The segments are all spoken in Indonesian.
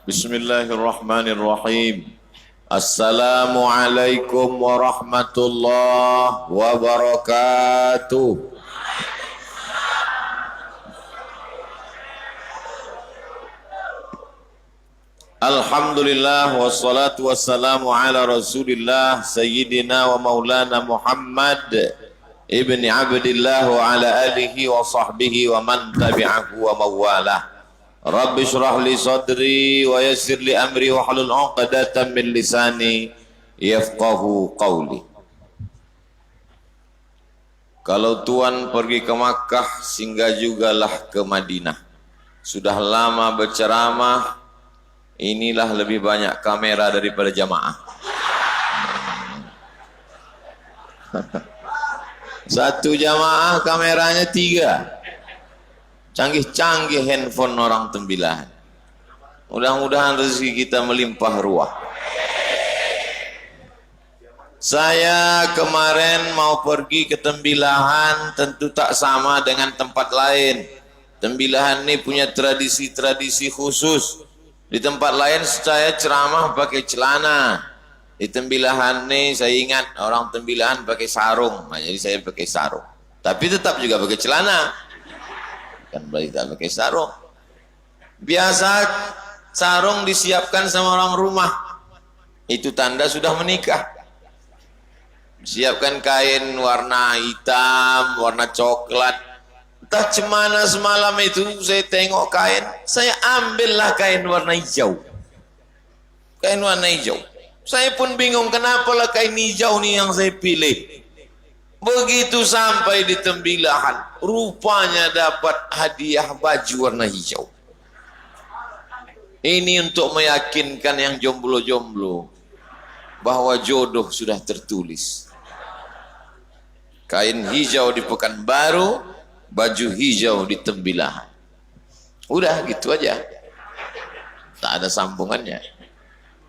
Bismillahirrahmanirrahim. Assalamualaikum warahmatullahi wabarakatuh. Alhamdulillah wassalatu wassalamu ala Rasulillah Sayyidina wa Maulana Muhammad ibni Abdillah wa ala alihi wa sahbihi wa man tabi'ahu wa mawalah. Rabbi syrah li sadri wa yassir li amri wa hlul 'uqdatam min lisani yafqahu qawli. Kalau Tuan pergi ke Makkah, singgah jugalah ke Madinah. Sudah lama berceramah, inilah lebih banyak kamera daripada jamaah. Satu jamaah kameranya 3. Canggih-canggih handphone orang Tembilahan. Mudah-mudahan rezeki kita melimpah ruah. Saya kemarin mau pergi ke Tembilahan, tentu tak sama dengan tempat lain. Tembilahan ini punya tradisi-tradisi khusus. Di tempat lain saya ceramah pakai celana. Di Tembilahan ini saya ingat orang Tembilahan pakai sarung. Nah, jadi saya pakai sarung. Tapi tetap juga pakai celana. Kan berarti tak pakai sarung. Biasa sarung disiapkan sama orang rumah. Itu tanda sudah menikah. Siapkan kain warna hitam, warna coklat. Entah cemana semalam itu saya tengok kain, saya ambillah kain warna hijau. Kain warna hijau. Saya pun bingung kenapalah kain hijau nih yang saya pilih. Begitu sampai di Tembilahan, rupanya dapat hadiah baju warna hijau. Ini untuk meyakinkan yang jomblo-jomblo bahwa jodoh sudah tertulis. Kain hijau di Pekanbaru, baju hijau di Tembilahan. Udah gitu aja. Tak ada sambungannya.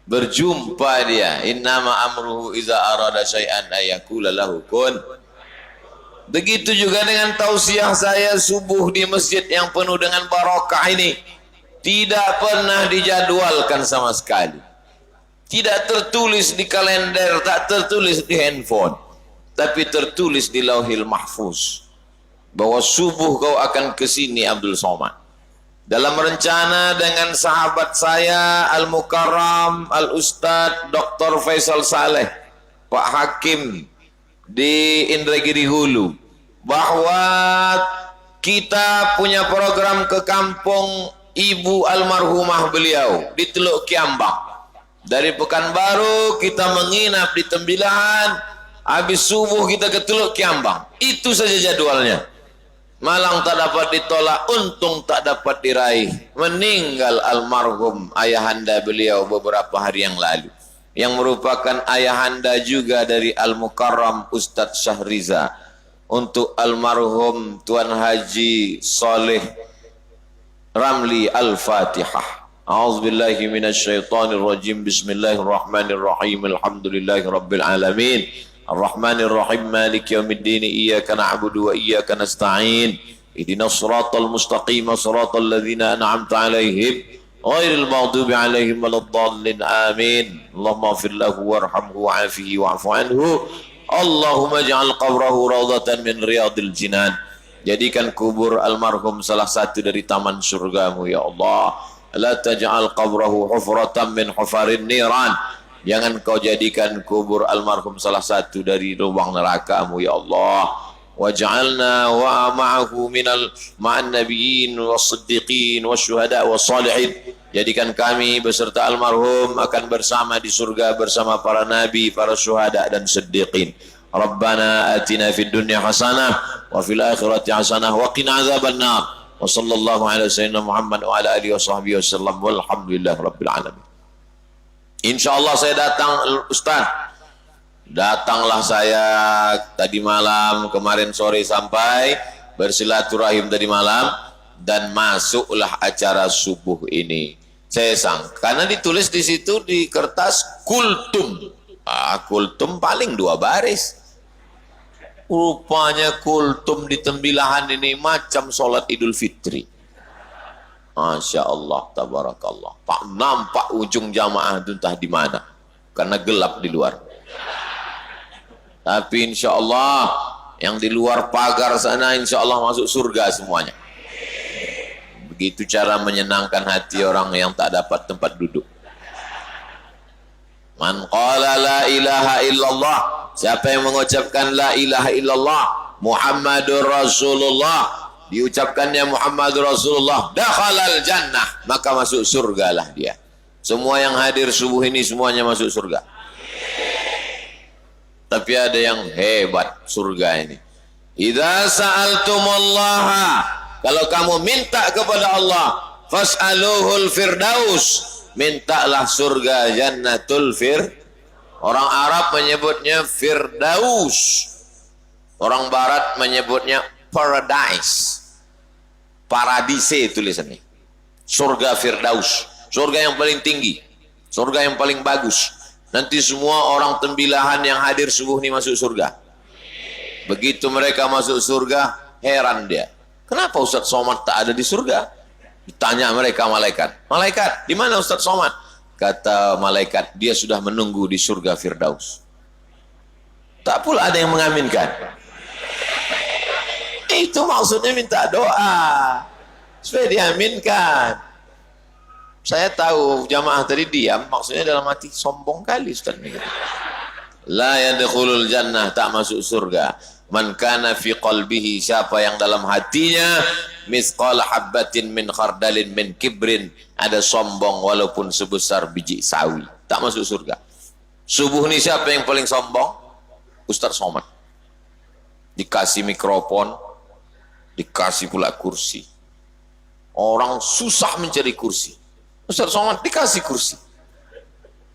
Berjumpa dia. Innama amruhu iza arada syai'an ayakula lahu kun. Begitu juga dengan tausiah saya subuh di masjid yang penuh dengan barokah ini. Tidak pernah dijadwalkan sama sekali. Tidak tertulis di kalender, tak tertulis di handphone. Tapi tertulis di Lauhil Mahfuz. Bahwa subuh kau akan ke sini Abdul Somad. Dalam rencana dengan sahabat saya Al-Mukarram Al-Ustadz Dr. Faisal Saleh, Pak Hakim di Indragiri Hulu, bahwa kita punya program ke kampung ibu almarhumah beliau di Teluk Kiambang. Dari Pekanbaru kita menginap di Tembilahan, habis subuh kita ke Teluk Kiambang. Itu saja jadwalnya. Malang tak dapat ditolak, untung tak dapat diraih. Meninggal almarhum ayahanda beliau beberapa hari yang lalu, yang merupakan ayahanda juga dari Al-Mukarram Ustadz Syahriza. Untuk almarhum Tuan Haji Saleh Ramli Al-Fatihah. A'udzubillahi minasyaitonirrajim. Bismillahirrahmanirrahim. Alhamdulillahi rabbil alamin. Ar-Rahmanir-Rahim, Maliki yaumiddin, iyyaka na'budu wa iyyaka nasta'in. Ihdinas siratal mustaqim, siratal ladzina an'amta 'alaihim ghairil maghdubi 'alaihim waladdallin. Amin. Allahumma ighfir lahu warhamhu wa'afihi wa'fu anhu. Allahumma ij'al qabrahu rawdatan min riyadil jinan. Jadikan kubur almarhum salah satu dari taman surgamu ya Allah. La taj'al qabrahu hufratan min hufarin niran. Jangan kau jadikan kubur almarhum salah satu dari lubang neraka-Mu ya Allah. Waj'alna wa ma'ahu minal ma'an nabiyyin was-siddiqin wasyuhada was-salihin. Jadikan kami beserta almarhum akan bersama di surga bersama para nabi, para syuhada dan siddiqin. Rabbana atina fid dunya hasanah wa fil akhirati hasanah wa qina adzabannar. Wa sallallahu ala sayyidina Muhammad wa ala alihi washabbihi wasallam walhamdulillahi rabbil alamin. Insyaallah saya datang Ustaz. Datanglah saya tadi malam, kemarin sore sampai bersilaturahim tadi malam, dan masuklah acara subuh ini. Saya sangka karena ditulis di situ di kertas kultum. Kultum paling 2 baris. Rupanya kultum di Tembilahan ini macam sholat Idul Fitri. Masya Allah, tabarakallah. Pak nampak ujung jamaah itu entah di mana, karena gelap di luar. Tapi insya Allah yang di luar pagar sana insya Allah masuk surga semuanya. Begitu cara menyenangkan hati orang yang tak dapat tempat duduk. Man qala la ilaha illallah, siapa yang mengucapkan la ilaha illallah Muhammadur Rasulullah, diucapkannya Muhammadur Rasulullah, dakhalal jannah, maka masuk surga lah dia. Semua yang hadir subuh ini semuanya masuk surga. Tapi ada yang hebat surga ini. Idza sa'altumullaha, kalau kamu minta kepada Allah, fas'aluhul firdaus, mintalah surga jannatul Orang Arab menyebutnya firdaus, orang Barat menyebutnya paradise. Paradise tulisannya. Surga firdaus, surga yang paling tinggi, surga yang paling bagus. Nanti semua orang tembilahan yang hadir subuh ini masuk surga. Begitu mereka masuk surga, heran dia. Kenapa Ustaz Somad tak ada di surga? Ditanya mereka malaikat. Malaikat, di mana Ustaz Somad? Kata malaikat, dia sudah menunggu di surga firdaus. Tak pula ada yang mengaminkan. Itu maksudnya minta doa supaya diaminkan. Saya tahu jamaah tadi diam, maksudnya dalam hati sombong kali Ustaz ini. La yadkhulul jannah, tak masuk surga. Man kana fi qalbihi, siapa yang dalam hatinya misqal habbatin min khardalin min kibrin, ada sombong walaupun sebesar biji sawi, tak masuk surga. Subuh ini siapa yang paling sombong? Ustaz Somad. Dikasih mikrofon, dikasih pula kursi. Orang susah mencari kursi. Ustaz Somad dikasih kursi.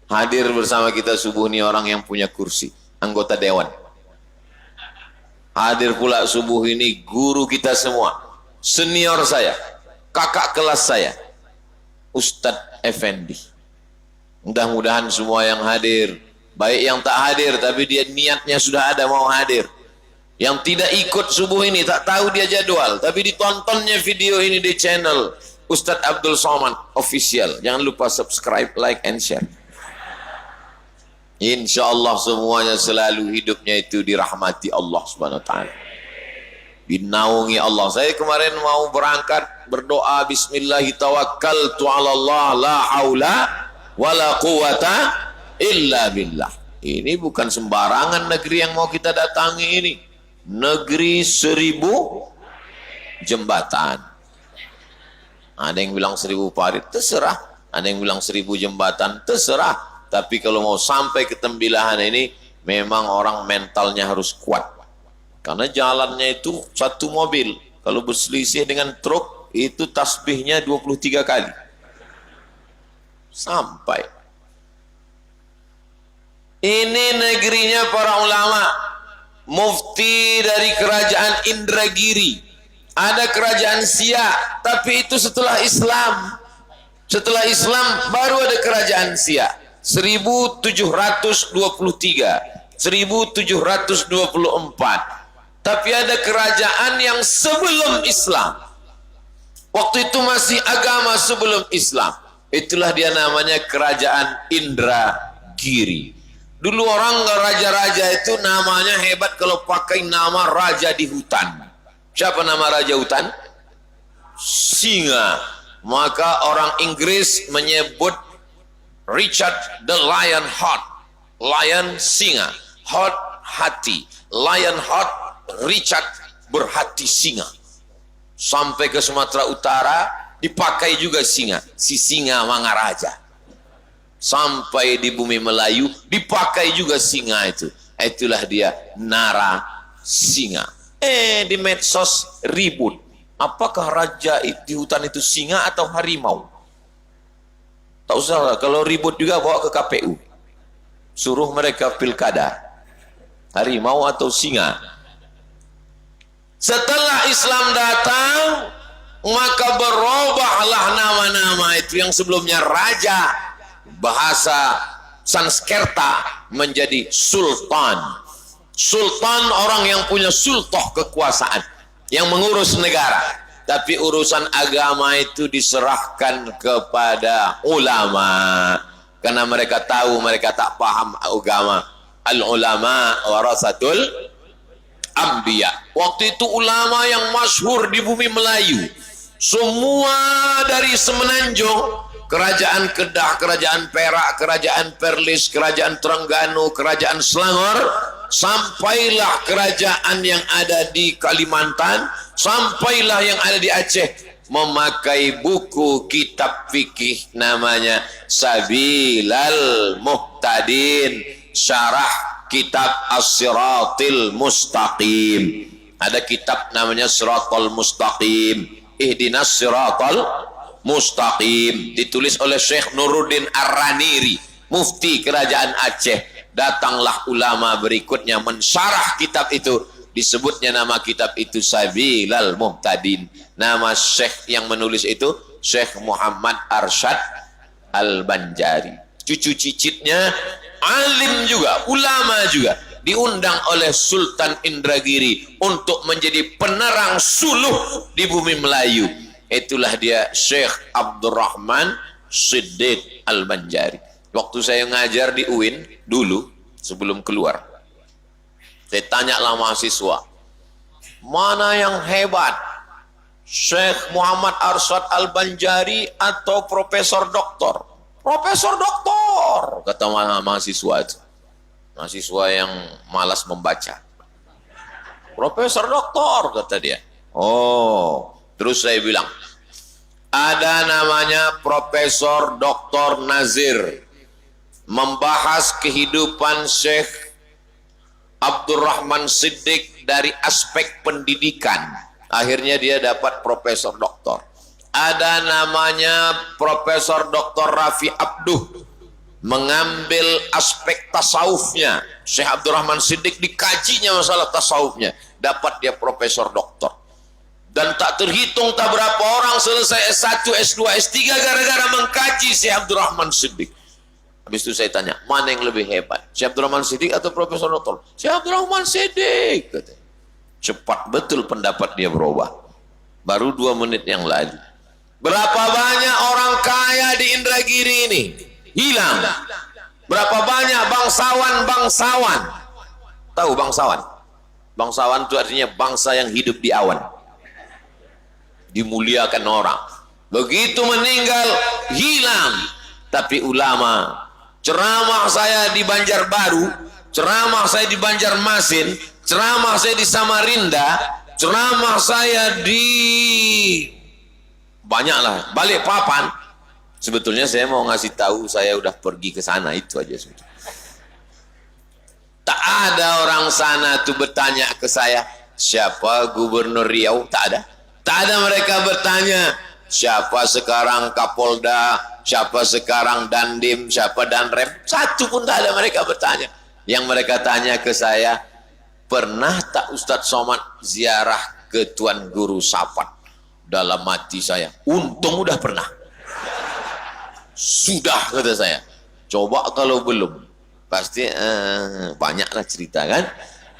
Hadir bersama kita subuh ini orang yang punya kursi, anggota dewan. Hadir pula subuh ini guru kita semua, senior saya, kakak kelas saya, Ustadz Effendi. Mudah-mudahan semua yang hadir, baik yang tak hadir tapi dia niatnya sudah ada mau hadir. Yang tidak ikut subuh ini, tak tahu dia jadwal, tapi ditontonnya video ini di channel Ustadz Abdul Somad Official. Jangan lupa subscribe, like, and share. Insya Allah semuanya selalu hidupnya itu dirahmati Allah Subhanahu Wa Taala, dinaungi Allah. Saya kemarin mau berangkat berdoa Bismillahi tawakkaltu ala Allah la haula wala quwata illa billah. Ini bukan sembarangan negeri yang mau kita datangi ini. Negeri 1000 jembatan. Ada yang bilang 1000 parit, terserah. Ada yang bilang 1000 jembatan, terserah. Tapi kalau mau sampai ke tembilahan ini, memang orang mentalnya harus kuat. Karena jalannya itu satu mobil. Kalau berselisih dengan truk, itu tasbihnya 23 kali. Sampai. Ini negerinya para ulama. Mufti dari kerajaan Indragiri. Ada kerajaan Siak, tapi itu setelah Islam. Setelah Islam baru ada kerajaan Siak. 1723, 1724. Tapi ada kerajaan yang sebelum Islam. Waktu itu masih agama sebelum Islam. Itulah dia namanya kerajaan Indragiri. Dulu orang raja-raja itu namanya hebat kalau pakai nama raja di hutan. Siapa nama raja hutan? Singa. Maka orang Inggris menyebut Richard the Lion Heart. Lion singa, heart hati. Lion Heart, Richard berhati singa. Sampai ke Sumatera Utara dipakai juga singa, si singa Mangaraja. Sampai di bumi Melayu dipakai juga singa itu. Itulah dia Nara Singa. Di medsos ribut. Apakah raja di hutan itu singa atau harimau? Tak usah, kalau ribut juga bawa ke KPU. Suruh mereka pilkada. Harimau atau singa. Setelah Islam datang, maka berubahlah nama-nama itu yang sebelumnya raja. Bahasa Sanskerta menjadi sultan. Sultan orang yang punya sultoh kekuasaan, yang mengurus negara. tapi urusan agama itu diserahkan kepada ulama, karena mereka tahu, mereka tak paham agama. Al ulama warasatul anbiya. Waktu itu ulama yang masyhur di bumi Melayu, semua dari semenanjung, kerajaan Kedah, kerajaan Perak, kerajaan Perlis, kerajaan Terengganu, kerajaan Selangor, sampailah kerajaan yang ada di Kalimantan, sampailah yang ada di Aceh, memakai buku kitab fikih namanya Sabilal Muhtadin, syarah kitab As-Siratil Mustaqim. Ada kitab namanya Siratal Mustaqim, Ihdinas Siratal Mustaqim, ditulis oleh Syekh Nuruddin Ar-Raniri, mufti kerajaan Aceh. Datanglah ulama berikutnya mensyarah kitab itu, disebutnya nama kitab itu Sabilal Muhtadin. Nama Syekh yang menulis itu Syekh Muhammad Arsyad Al-Banjari. Cucu cicitnya alim juga, ulama juga, diundang oleh Sultan Indragiri untuk menjadi penerang suluh di bumi Melayu. Itulah dia Syekh Abdurrahman Siddiq Al-Banjari. Waktu saya ngajar di UIN dulu, sebelum keluar, saya tanyalah mahasiswa, mana yang hebat, Syekh Muhammad Arsyad Al-Banjari atau Profesor Doktor? Profesor Doktor, kata mahasiswa itu. Mahasiswa yang malas membaca. Profesor Doktor, kata dia. Oh, terus saya bilang, ada namanya Profesor Doktor Nazir, membahas kehidupan Syekh Abdurrahman Siddiq dari aspek pendidikan. Akhirnya dia dapat Profesor Doktor. Ada namanya Profesor Doktor Rafi Abduh, mengambil aspek tasawufnya. Syekh Abdurrahman Siddiq dikajinya masalah tasawufnya, dapat dia Profesor Doktor. Dan tak terhitung tak berapa orang selesai S1, S2, S3 gara-gara mengkaji Syekh Abdurrahman Siddiq. Habis itu saya tanya, mana yang lebih hebat, Syekh Abdurrahman Siddiq atau Profesor Doktor? Syekh Abdurrahman Siddiq, katanya. Cepat betul pendapat dia berubah, baru 2 menit yang lalu. Berapa banyak orang kaya di Indragiri ini hilang? Berapa banyak bangsawan? Tahu bangsawan? Bangsawan itu artinya bangsa yang hidup di awan, dimuliakan orang. Begitu meninggal hilang. Tapi ulama, ceramah saya di Banjarbaru, ceramah saya di Banjarmasin, ceramah saya di Samarinda, ceramah saya di banyaklah Balikpapan. Sebetulnya saya mau ngasih tahu saya udah pergi ke sana, itu aja sebetulnya. Tak ada orang sana tuh bertanya ke saya, siapa Gubernur Riau? Tak ada. Tak ada mereka bertanya, siapa sekarang Kapolda, siapa sekarang Dandim, siapa Danrem. Satu pun tak ada mereka bertanya. Yang mereka tanya ke saya, pernah tak Ustadz Somad ziarah ke Tuan Guru Sapat? Dalam hati saya, untung udah pernah. Sudah, kata saya. Coba kalau belum, pasti banyaklah cerita kan.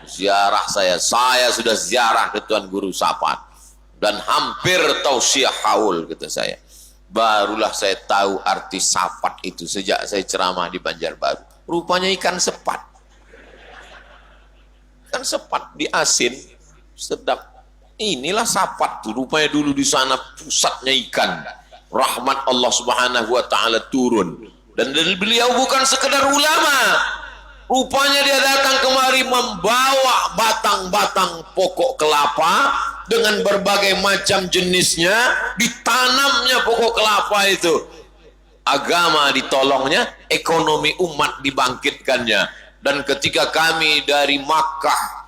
Ziarah saya sudah ziarah ke Tuan Guru Sapat dan hampir tausiah haul, kata saya. Barulah saya tahu arti sapat itu sejak saya ceramah di Banjarbaru. Rupanya ikan sepat. Ikan sepat diasin, sedap. Inilah sapat tuh, rupanya dulu di sana pusatnya ikan. Rahmat Allah Subhanahu wa taala turun. Dan dari beliau bukan sekedar ulama. Rupanya dia datang kemari membawa batang-batang pokok kelapa dengan berbagai macam jenisnya, ditanamnya pokok kelapa itu. Agama ditolongnya, ekonomi umat dibangkitkannya. Dan ketika kami dari Makkah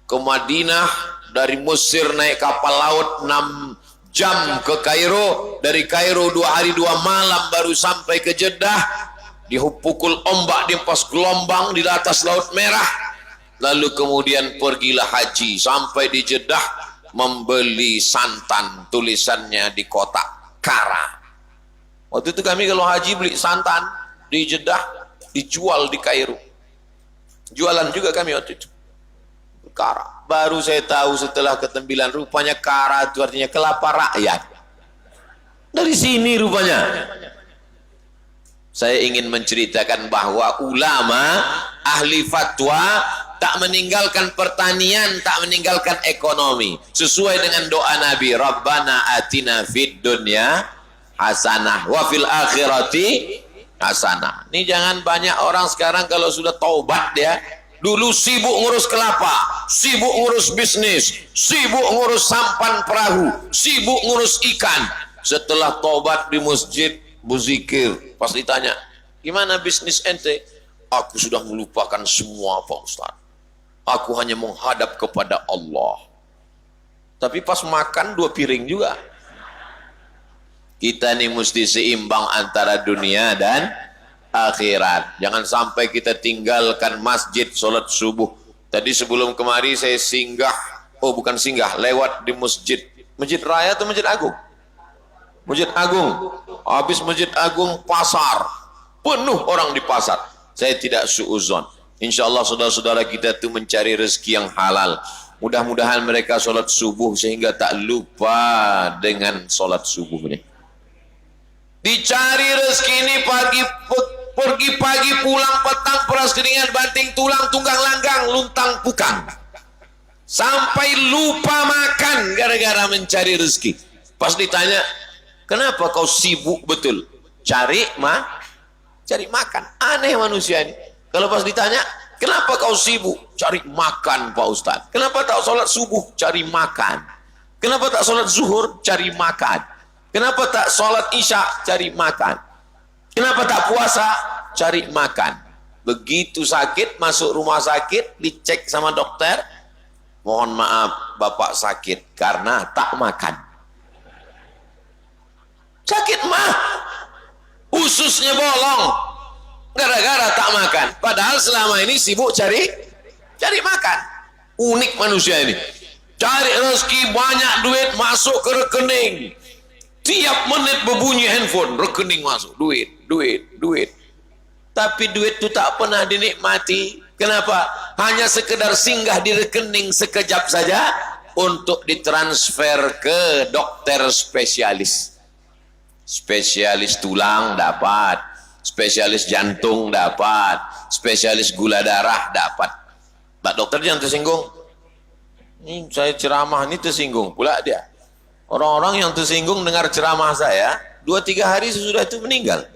ke Madinah, dari Mesir naik kapal laut 6 jam ke Kairo, dari Kairo 2 hari 2 malam baru sampai ke Jeddah, dipukul ombak, dihempas gelombang di atas Laut Merah. Lalu kemudian pergilah haji sampai di Jeddah, membeli santan, tulisannya di kotak Kara. Waktu itu kami kalau haji beli santan di Jeddah, dijual di Kairo. Jualan juga kami waktu itu. Kara. Baru saya tahu setelah ketembilan, rupanya kara itu artinya kelapa rakyat. Dari sini rupanya. Saya ingin menceritakan bahwa ulama, ahli fatwa, tak meninggalkan pertanian, tak meninggalkan ekonomi. Sesuai dengan doa Nabi, Rabbana atina fid dunya hasanah wa fil akhirati hasanah. Ini jangan banyak orang sekarang kalau sudah taubat dia, dulu sibuk ngurus kelapa, sibuk ngurus bisnis, sibuk ngurus sampan perahu, sibuk ngurus ikan. Setelah taubat di masjid, berzikir, pas ditanya, gimana bisnis ente? Aku sudah melupakan semua Pak Ustaz. Aku hanya menghadap kepada Allah. Tapi pas makan 2 piring juga. Kita nih mesti seimbang antara dunia dan akhirat. Jangan sampai kita tinggalkan masjid sholat subuh. Tadi sebelum kemari saya singgah, bukan singgah, lewat di masjid. Masjid Raya atau Masjid Agung? Masjid Agung. Habis Masjid Agung pasar, penuh orang di pasar. Saya tidak suuzon. Insya Allah saudara-saudara kita itu mencari rezeki yang halal. Mudah-mudahan mereka sholat subuh sehingga tak lupa dengan sholat subuhnya. Dicari rezeki ini pergi pagi pulang petang, peras keringat banting tulang tunggang langgang luntang pukang. Sampai lupa makan gara-gara mencari rezeki. Pas ditanya, kenapa kau sibuk betul? Cari makan. Aneh manusia ini. Kalau pas ditanya, kenapa kau sibuk? Cari makan Pak Ustaz. Kenapa tak sholat subuh? Cari makan. Kenapa tak sholat zuhur? Cari makan. Kenapa tak sholat isya? Cari makan. Kenapa tak puasa? Cari makan. Begitu sakit, masuk rumah sakit, dicek sama dokter. Mohon maaf, Bapak sakit karena tak makan. Sakit mah, ususnya bolong gara-gara tak makan. Padahal selama ini sibuk cari makan. Unik manusia ini. Cari rezeki, banyak duit masuk ke rekening. Tiap menit berbunyi handphone, rekening masuk, duit. Tapi duit itu tak pernah dinikmati. Kenapa? Hanya sekedar singgah di rekening sekejap saja untuk ditransfer ke dokter spesialis. Spesialis tulang dapat, spesialis jantung dapat, spesialis gula darah dapat. Pak dokter jangan tersinggung. Ini saya ceramah ini tersinggung pula dia. Orang-orang yang tersinggung dengar ceramah saya 2-3 hari sesudah itu meninggal.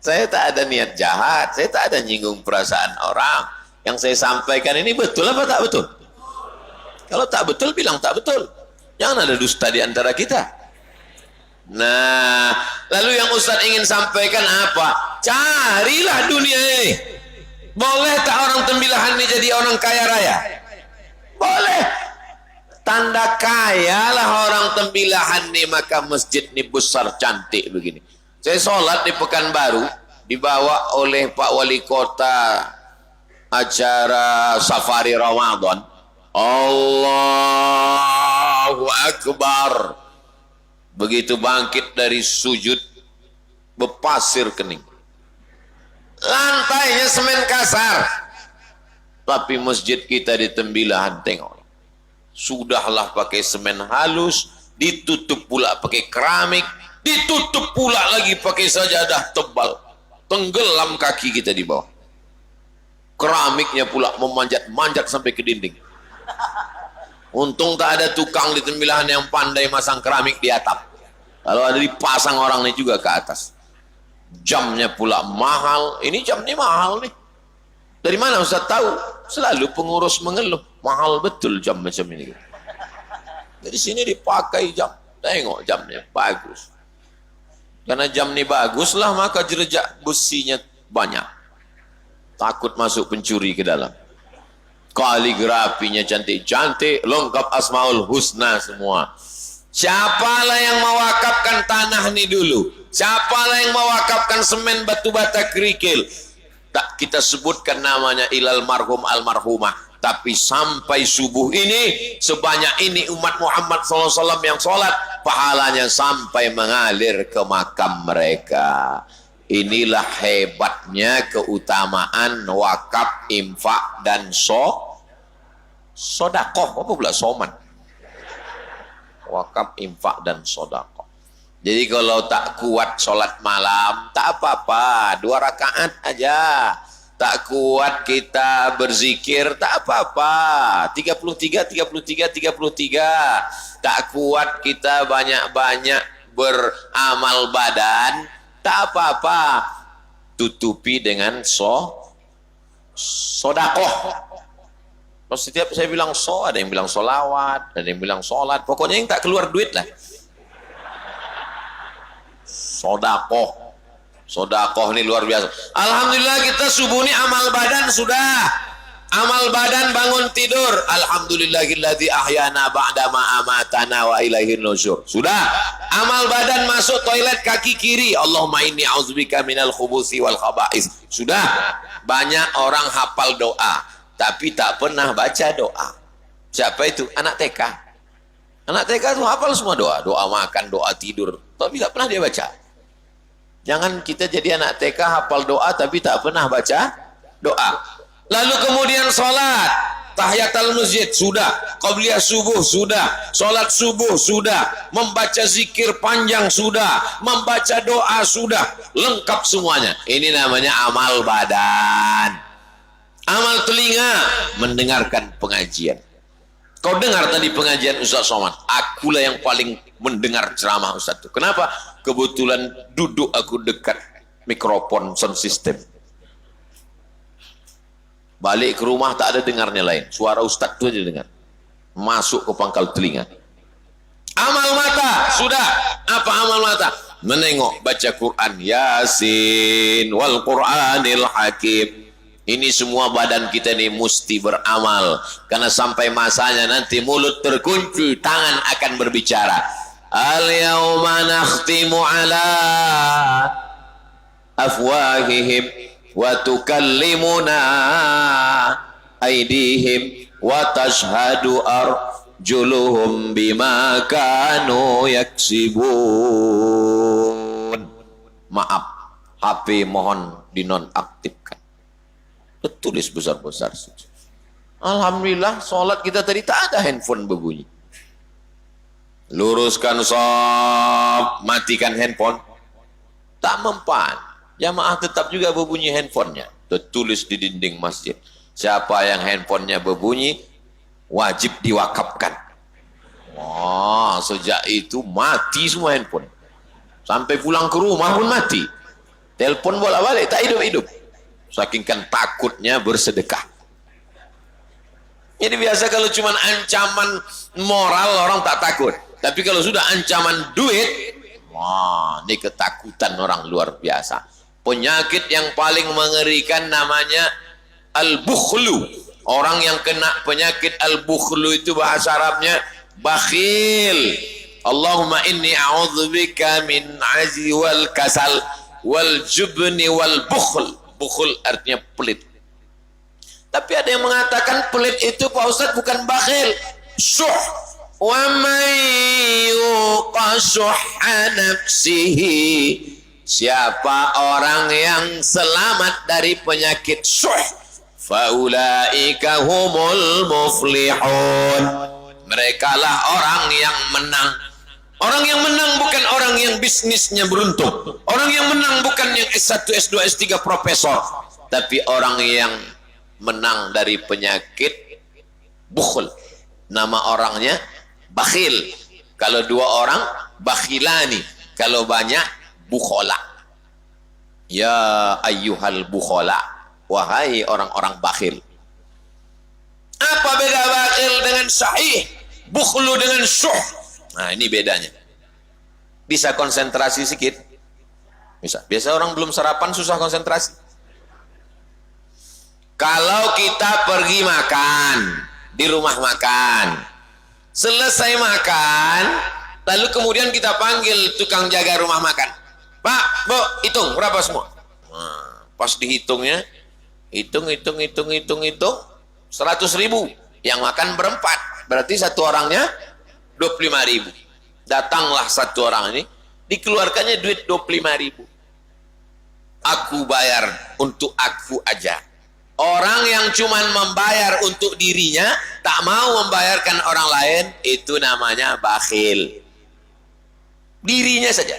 Saya tak ada niat jahat, saya tak ada nyinggung perasaan orang. Yang saya sampaikan ini betul apa tak betul? Kalau tak betul bilang tak betul. Jangan ada dusta di antara kita. Nah, lalu yang Ustaz ingin sampaikan apa? Carilah dunia ini. Boleh tak orang tembilahan ini jadi orang kaya raya? Boleh. Tanda kaya lah orang tembilahan ini, maka masjid ini besar cantik begini. Saya sholat di Pekanbaru, dibawa oleh Pak Wali Kota acara safari Ramadan. Allahu Akbar. Begitu bangkit dari sujud, berpasir kening. Lantainya semen kasar. Tapi masjid kita di Tembilahan, tengok. Sudahlah pakai semen halus, ditutup pula pakai keramik, ditutup pula lagi pakai sajadah tebal. Tenggelam kaki kita di bawah. Keramiknya pula memanjat-manjat sampai ke dinding. Untung tak ada tukang di Tembilahan yang pandai masang keramik di atap. Kalau ada dipasang orang ini juga ke atas. Jamnya pula mahal. Ini jam ini mahal nih. Dari mana Ustaz tahu? Selalu pengurus mengeluh. Mahal betul jam macam ini. Dari sini dipakai jam. Tengok jamnya bagus. Karena jam ini bagus lah, maka jerejak besinya banyak. Takut masuk pencuri ke dalam. Kaligrafinya cantik-cantik, lengkap Asmaul Husna semua. Siapalah yang mewakafkan tanah ini dulu? Siapalah yang mewakafkan semen batu bata kerikil? Tak kita sebutkan namanya ilal marhum almarhumah. Tapi sampai subuh ini, sebanyak ini umat Muhammad SAW yang sholat, pahalanya sampai mengalir ke makam mereka. Inilah hebatnya keutamaan wakaf, infak, dan sodakoh. Apa pula soman? Wakaf, infak, dan sodakoh. Jadi kalau tak kuat sholat malam, tak apa-apa, 2 rakaat aja. Tak kuat kita berzikir, tak apa-apa, 33, 33, 33. Tak kuat kita banyak-banyak beramal badan, tak apa-apa, tutupi dengan sodakoh. Setiap saya bilang ada yang bilang solawat, ada yang bilang sholat, pokoknya yang tak keluar duit lah. Sodakoh ini luar biasa. Alhamdulillah kita subuh ini amal badan sudah. Amal badan bangun tidur. Alhamdulillahilladzi ahyana ba'dama amatana wa ilaihin nusyur. Sudah. Amal badan masuk toilet kaki kiri. Allahumma inni a'udzubika minal khubuthi wal khaba'is. Sudah. Banyak orang hafal doa, tapi tak pernah baca doa. Siapa itu? Anak TK. Anak TK itu hafal semua doa. Doa makan, doa tidur. Tapi tak pernah dia baca. Jangan kita jadi anak TK hafal doa tapi tak pernah baca doa. Lalu kemudian sholat, tahiyatul masjid sudah, qabliyah subuh sudah, sholat subuh sudah, membaca zikir panjang sudah, membaca doa sudah, lengkap semuanya. Ini namanya amal badan. Amal telinga, mendengarkan pengajian. Kau dengar tadi pengajian Ustaz Somad, akulah yang paling mendengar ceramah Ustaz itu. Kenapa? Kebetulan duduk aku dekat mikrofon sound system. Balik ke rumah tak ada dengarnya lain. Suara Ustaz itu aja dengar. Masuk ke pangkal telinga. Amal mata, sudah. Apa amal mata? Menengok, baca Quran. Yasin wal Quranil Hakim. Ini semua badan kita ini mesti beramal. Karena sampai masanya nanti mulut terkunci, tangan akan berbicara. Al-yawma nakhtimu ala afwahihim wa tukallimuna aydihim wa tashhadu arjuluhum bima kanu yaksibun. Maaf, HP mohon dinonaktifkan. Tulis besar-besar. Alhamdulillah sholat kita tadi tak ada handphone berbunyi. Luruskan shaf, matikan handphone, tak mempan. Jamaah tetap juga berbunyi handphonenya. Tertulis di dinding masjid, siapa yang handphonenya berbunyi wajib diwakafkan. Wah, sejak itu mati semua handphone. Sampai pulang ke rumah pun mati. Telepon bolak-balik tak hidup-hidup. Saking kan takutnya bersedekah. Jadi biasa kalau cuma ancaman moral orang tak takut. Tapi kalau sudah ancaman duit, wah, ini ketakutan orang luar biasa. Penyakit yang paling mengerikan namanya al-bukhlu. Orang yang kena penyakit al-bukhlu itu bahasa Arabnya bakhil. Allahumma inni a'udzubika min ajzi wal kasal wal jubni wal bukhl. Bukhul artinya pelit. Tapi ada yang mengatakan pelit itu Pak Ustaz bukan bakhil. Syuh. Wa may yuqa syuhha nafsihi. Siapa orang yang selamat dari penyakit syuh, faulaika humul muflihun. Merekalah orang yang menang. Orang yang menang bukan orang yang bisnisnya beruntung. Orang yang menang bukan yang S1, S2, S3 profesor. Tapi orang yang menang dari penyakit bukhul. Nama orangnya bakhil. Kalau 2 orang, bakhilani. Kalau banyak, bukhola. Ya ayyuhal bukhola. Wahai orang-orang bakhil. Apa beda bakhil dengan sahih? Bukhlu dengan syuh. Nah, ini bedanya. Bisa konsentrasi sedikit? Bisa. Biasa orang belum sarapan susah konsentrasi. Kalau kita pergi makan di rumah makan, selesai makan, lalu kemudian kita panggil tukang jaga rumah makan. Pak, Bu, hitung berapa semua? Nah, pas dihitungnya, hitung 100.000. Yang makan berempat, berarti satu orangnya 25.000. Datanglah satu orang ini, dikeluarkannya duit 25.000. aku bayar untuk aku aja. Orang yang cuman membayar untuk dirinya, tak mau membayarkan orang lain, itu namanya bakhil. Dirinya saja.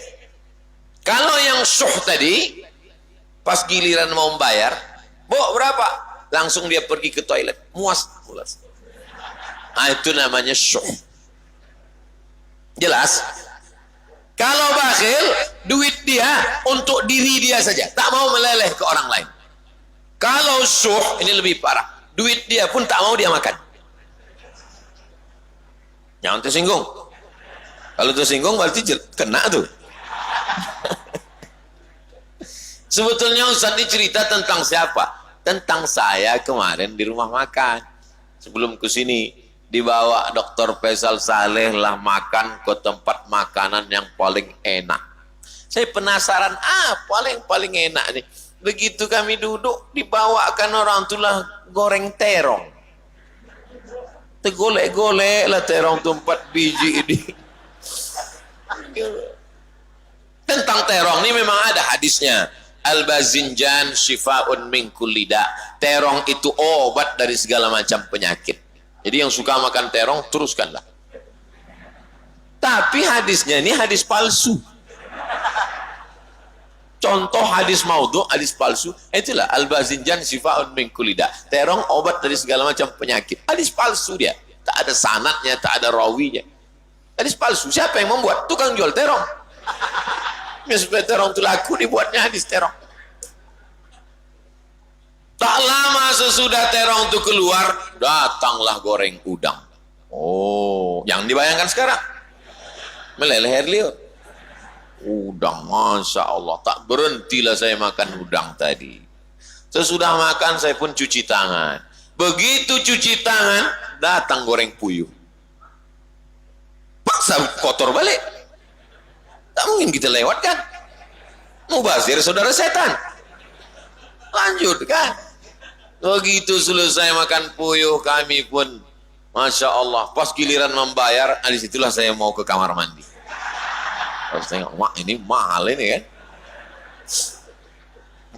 Kalau yang syuh tadi, pas giliran mau membayar, bu berapa? Langsung dia pergi ke toilet, muas. Nah, itu namanya syuh. Jelas? Kalau bakhil, duit dia untuk diri dia saja, tak mau meleleh ke orang lain. Kalau syuh, ini lebih parah, duit dia pun tak mau dia makan. Jangan tersinggung. Kalau tersinggung berarti kena tuh. Sebetulnya Ustaz ini cerita tentang siapa? Tentang saya kemarin di rumah makan. Sebelum ke sini dibawa Dr. Faisal Saleh lah makan ke tempat makanan yang paling enak. Saya penasaran, paling enak nih. Begitu kami duduk, dibawakan orang itulah goreng terong. Tegolek-golek lah terong tuh 4 biji ini. Tentang terong ini memang ada hadisnya. Al-bazinjan syifa'un min kulli da. Terong itu obat dari segala macam penyakit. Jadi yang suka makan terong, teruskanlah. Tapi hadisnya ini hadis palsu. Contoh hadis maudhu, hadis palsu, itulah al-bazinjan syifa'un min kulli da. Terong obat dari segala macam penyakit. Hadis palsu dia. Tak ada sanadnya, tak ada rawinya. Hadis palsu. Siapa yang membuat? Tukang jual terong. Ya, supaya terong itu laku, dibuatnya hadis terong. Tak lama sesudah terong itu keluar, datanglah goreng udang. Oh, yang dibayangkan sekarang. Meleleh air liur. Udang, Masya Allah. Tak berhentilah saya makan udang tadi. Sesudah makan saya pun cuci tangan. Begitu cuci tangan, datang goreng puyuh. Paksa kotor balik. Tak mungkin kita lewatkan. Mubazir saudara setan. Lanjut kan. Begitu selesai makan puyuh, kami pun Masya Allah. Pas giliran membayar, disitulah saya mau ke kamar mandi. Terus tengok, mak ini mahal ini kan.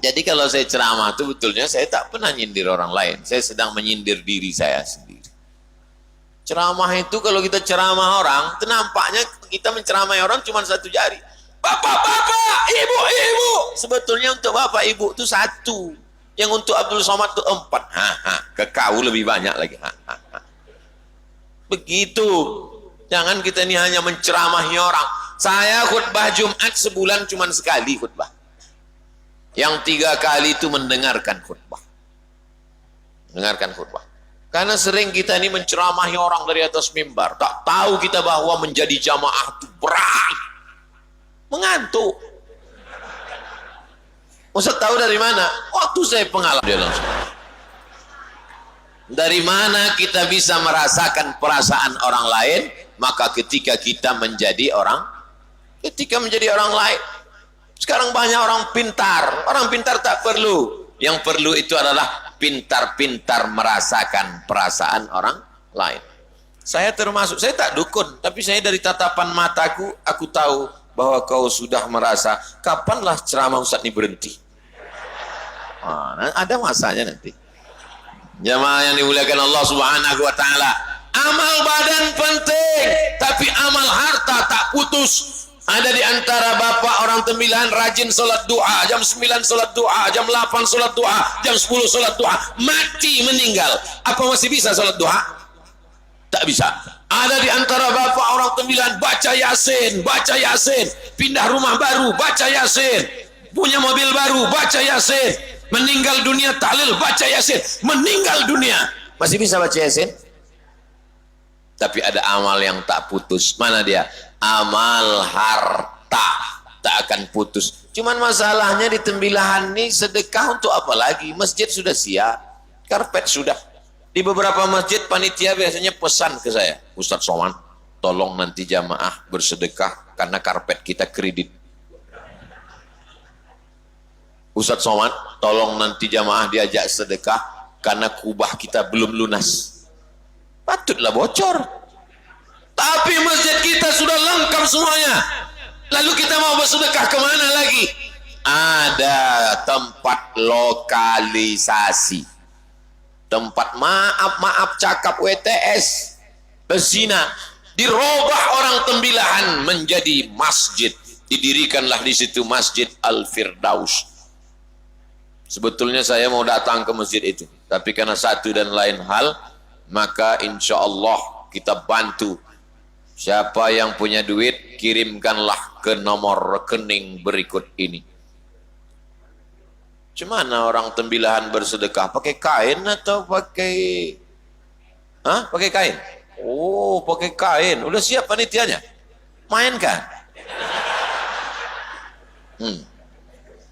Jadi kalau saya ceramah itu betulnya saya tak pernah nyindir orang lain. Saya sedang menyindir diri saya sendiri. Ceramah itu kalau kita ceramah orang, itu nampaknya kita menceramai orang cuma satu jari. Bapak-bapak, ibu-ibu. Sebetulnya untuk bapak ibu itu satu. Yang untuk Abdul Somad itu 4. Ke kau lebih banyak lagi. Begitu. Jangan kita ini hanya menceramahi orang. Saya khutbah Jumat sebulan cuma sekali khutbah. Yang 3 kali itu mendengarkan khutbah. Mendengarkan khutbah. Karena sering kita ini menceramahi orang dari atas mimbar. Tak tahu kita bahwa menjadi jamaah itu berat. Mengantuk. Ustaz tahu dari mana? Waktu saya pengalaman dia langsung. Dari mana kita bisa merasakan perasaan orang lain? Maka ketika kita menjadi orang lain. Sekarang banyak orang pintar. Orang pintar tak perlu. Yang perlu itu adalah pintar-pintar merasakan perasaan orang lain. Saya termasuk, saya tak dukun, tapi saya dari tatapan mataku, aku tahu bahwa kau sudah merasa, kapanlah ceramah Ustaz ini berhenti. Ada masanya nanti. Jamaah yang dimuliakan Allah Subhanahu wa taala. Amal badan penting, tapi amal harta tak putus. Ada di antara bapak orang tembilan rajin sholat duha, jam 9 sholat duha, jam 8 sholat duha, jam 10 sholat duha, mati meninggal. Apa masih bisa sholat duha? Tak bisa. Ada di antara bapak orang tembilan baca yasin, pindah rumah baru, baca yasin, punya mobil baru, baca yasin, meninggal dunia tahlil, baca yasin, meninggal dunia. Masih bisa baca yasin? Tapi ada amal yang tak putus. Mana dia? Amal harta tak akan putus. Cuman masalahnya di tembilahan ini sedekah untuk apa lagi? Masjid sudah siap, karpet sudah. Di beberapa masjid panitia biasanya pesan ke saya, Ustadz Somad, tolong nanti jamaah bersedekah karena karpet kita kredit. Ustadz Somad, tolong nanti jamaah diajak sedekah karena kubah kita belum lunas. Patutlah bocor. Tapi masjid kita sudah lengkap semuanya. Lalu kita mau bersedekah kemana lagi? ada tempat lokalisasi, tempat maaf cakap WTS bezina, dirubah orang Tembilahan menjadi masjid. Didirikanlah di situ Masjid Al-Firdaus. Sebetulnya saya mau datang ke masjid itu, tapi karena satu dan lain hal, maka insya Allah kita bantu. Siapa yang punya duit, kirimkanlah ke nomor rekening berikut ini. Cuman orang Tembilahan bersedekah pakai kain atau pakai pakai kain? Oh, pakai kain. Udah siap panitianya? Mainkan.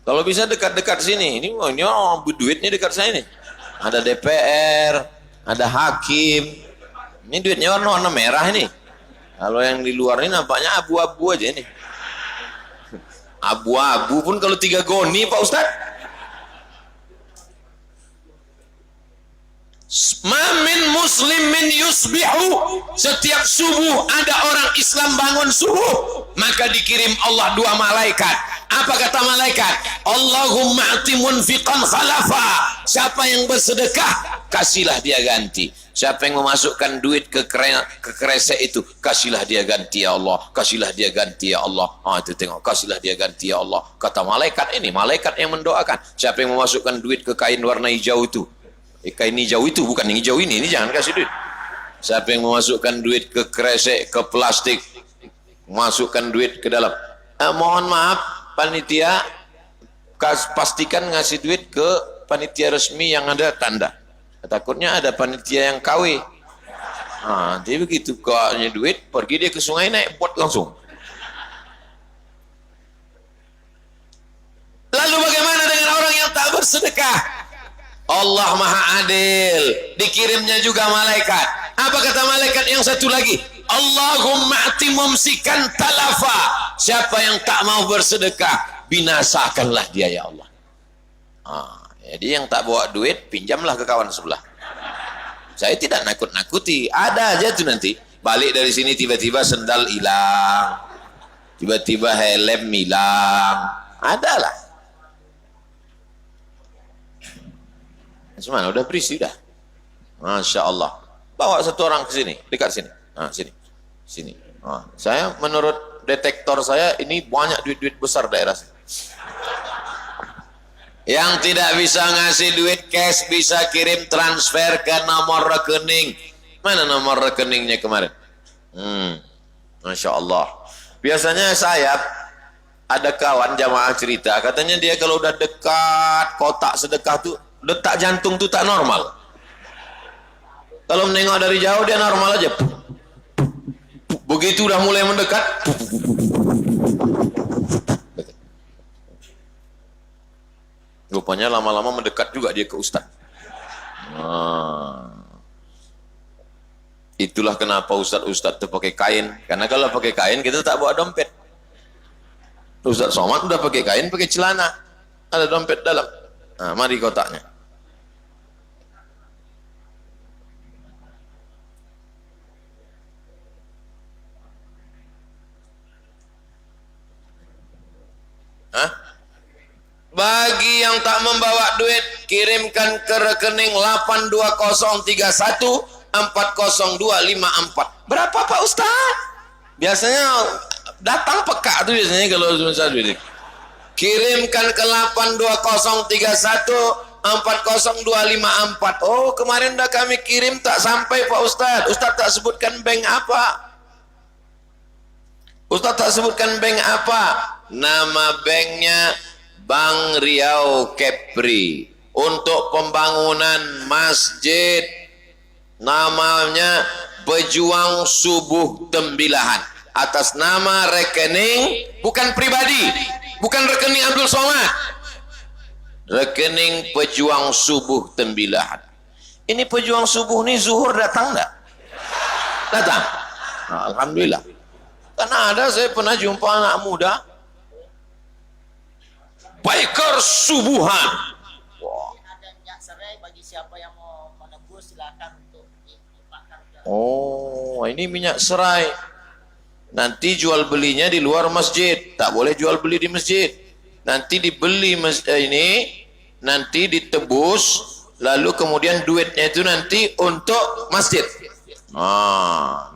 Kalau bisa dekat-dekat sini. Ini duitnya dekat saya nih. Ada DPR, ada hakim. Ini duitnya warna merah ini. Kalau yang di luar ini nampaknya abu-abu aja ini. Abu-abu pun kalau 3 goni Pak Ustadz. Mamin muslimin yusbihu, setiap subuh ada orang Islam bangun subuh, maka dikirim Allah 2 malaikat. Apa kata malaikat? Allahumma ati munfiqan khalafa. Siapa yang bersedekah, kasihlah dia ganti. Siapa yang memasukkan duit ke kresek itu, kasihlah dia ganti ya Allah, kasihlah dia ganti ya Allah. Itu tengok, kasihlah dia ganti ya Allah. Kata malaikat ini, malaikat yang mendoakan. Siapa yang memasukkan duit ke kain warna hijau itu, kain hijau itu, bukan yang hijau ini jangan kasih duit. Siapa yang memasukkan duit ke kresek, ke plastik, masukkan duit ke dalam. Mohon maaf panitia, pastikan ngasih duit ke panitia resmi yang ada tanda. Takutnya ada panitia yang KW. Jadi begitu kaknya duit, pergi dia ke sungai naik bot langsung. Lalu bagaimana dengan orang yang tak bersedekah? Allah Maha Adil, dikirimnya juga malaikat. Apa kata malaikat yang satu lagi? Allahumma ati mumsikan talafa. Siapa yang tak mau bersedekah, binasakanlah dia ya Allah. Jadi yang tak bawa duit, pinjamlah ke kawan sebelah. Saya tidak nakut-nakuti, ada aja tuh nanti balik dari sini tiba-tiba sendal hilang, tiba-tiba helm hilang, adalah. Cuman udah berisi dah. Masya Allah. Bawa satu orang ke sini, dekat sini. Sini. Saya menurut detektor saya ini banyak duit-duit besar daerah sini. Yang tidak bisa ngasih duit cash bisa kirim transfer ke nomor rekening. Mana nomor rekeningnya kemarin? Masya Allah. Biasanya saya ada kawan jamaah cerita, katanya dia kalau udah dekat kotak sedekah tuh detak jantung tuh tak normal. Kalau menengok dari jauh dia normal aja. Begitu udah mulai mendekat, rupanya lama-lama mendekat juga dia ke ustaz. Itulah kenapa ustaz-ustaz itu pakai kain. Karena kalau pakai kain kita tak bawa dompet. Ustaz Somad udah pakai kain, pakai celana, ada dompet dalam. Mari kotaknya. Bagi yang tak membawa duit, kirimkan ke rekening 82031 40254. Berapa Pak Ustaz? Biasanya datang peka tuh biasanya kalau Ustaz duit. Kirimkan ke 82031 40254. Oh, kemarin udah kami kirim tak sampai Pak Ustaz. Ustaz tak sebutkan bank apa? Ustaz tak sebutkan bank apa? Nama banknya Bank Riau Kepri, untuk pembangunan masjid, namanya Pejuang Subuh Tembilahan, atas nama rekening, bukan pribadi, bukan rekening Abdul Somad, rekening Pejuang Subuh Tembilahan. Ini Pejuang Subuh nih zuhur datang enggak? Datang. Alhamdulillah. Karena ada, saya pernah jumpa anak muda biker subuhan. Ada minyak serai bagi siapa yang mau menebus, silakan untuk dipakar. Oh, ini minyak serai. Nanti jual belinya di luar masjid, tak boleh jual beli di masjid. nanti dibeli ini, nanti ditebus, lalu kemudian duitnya itu nanti untuk masjid.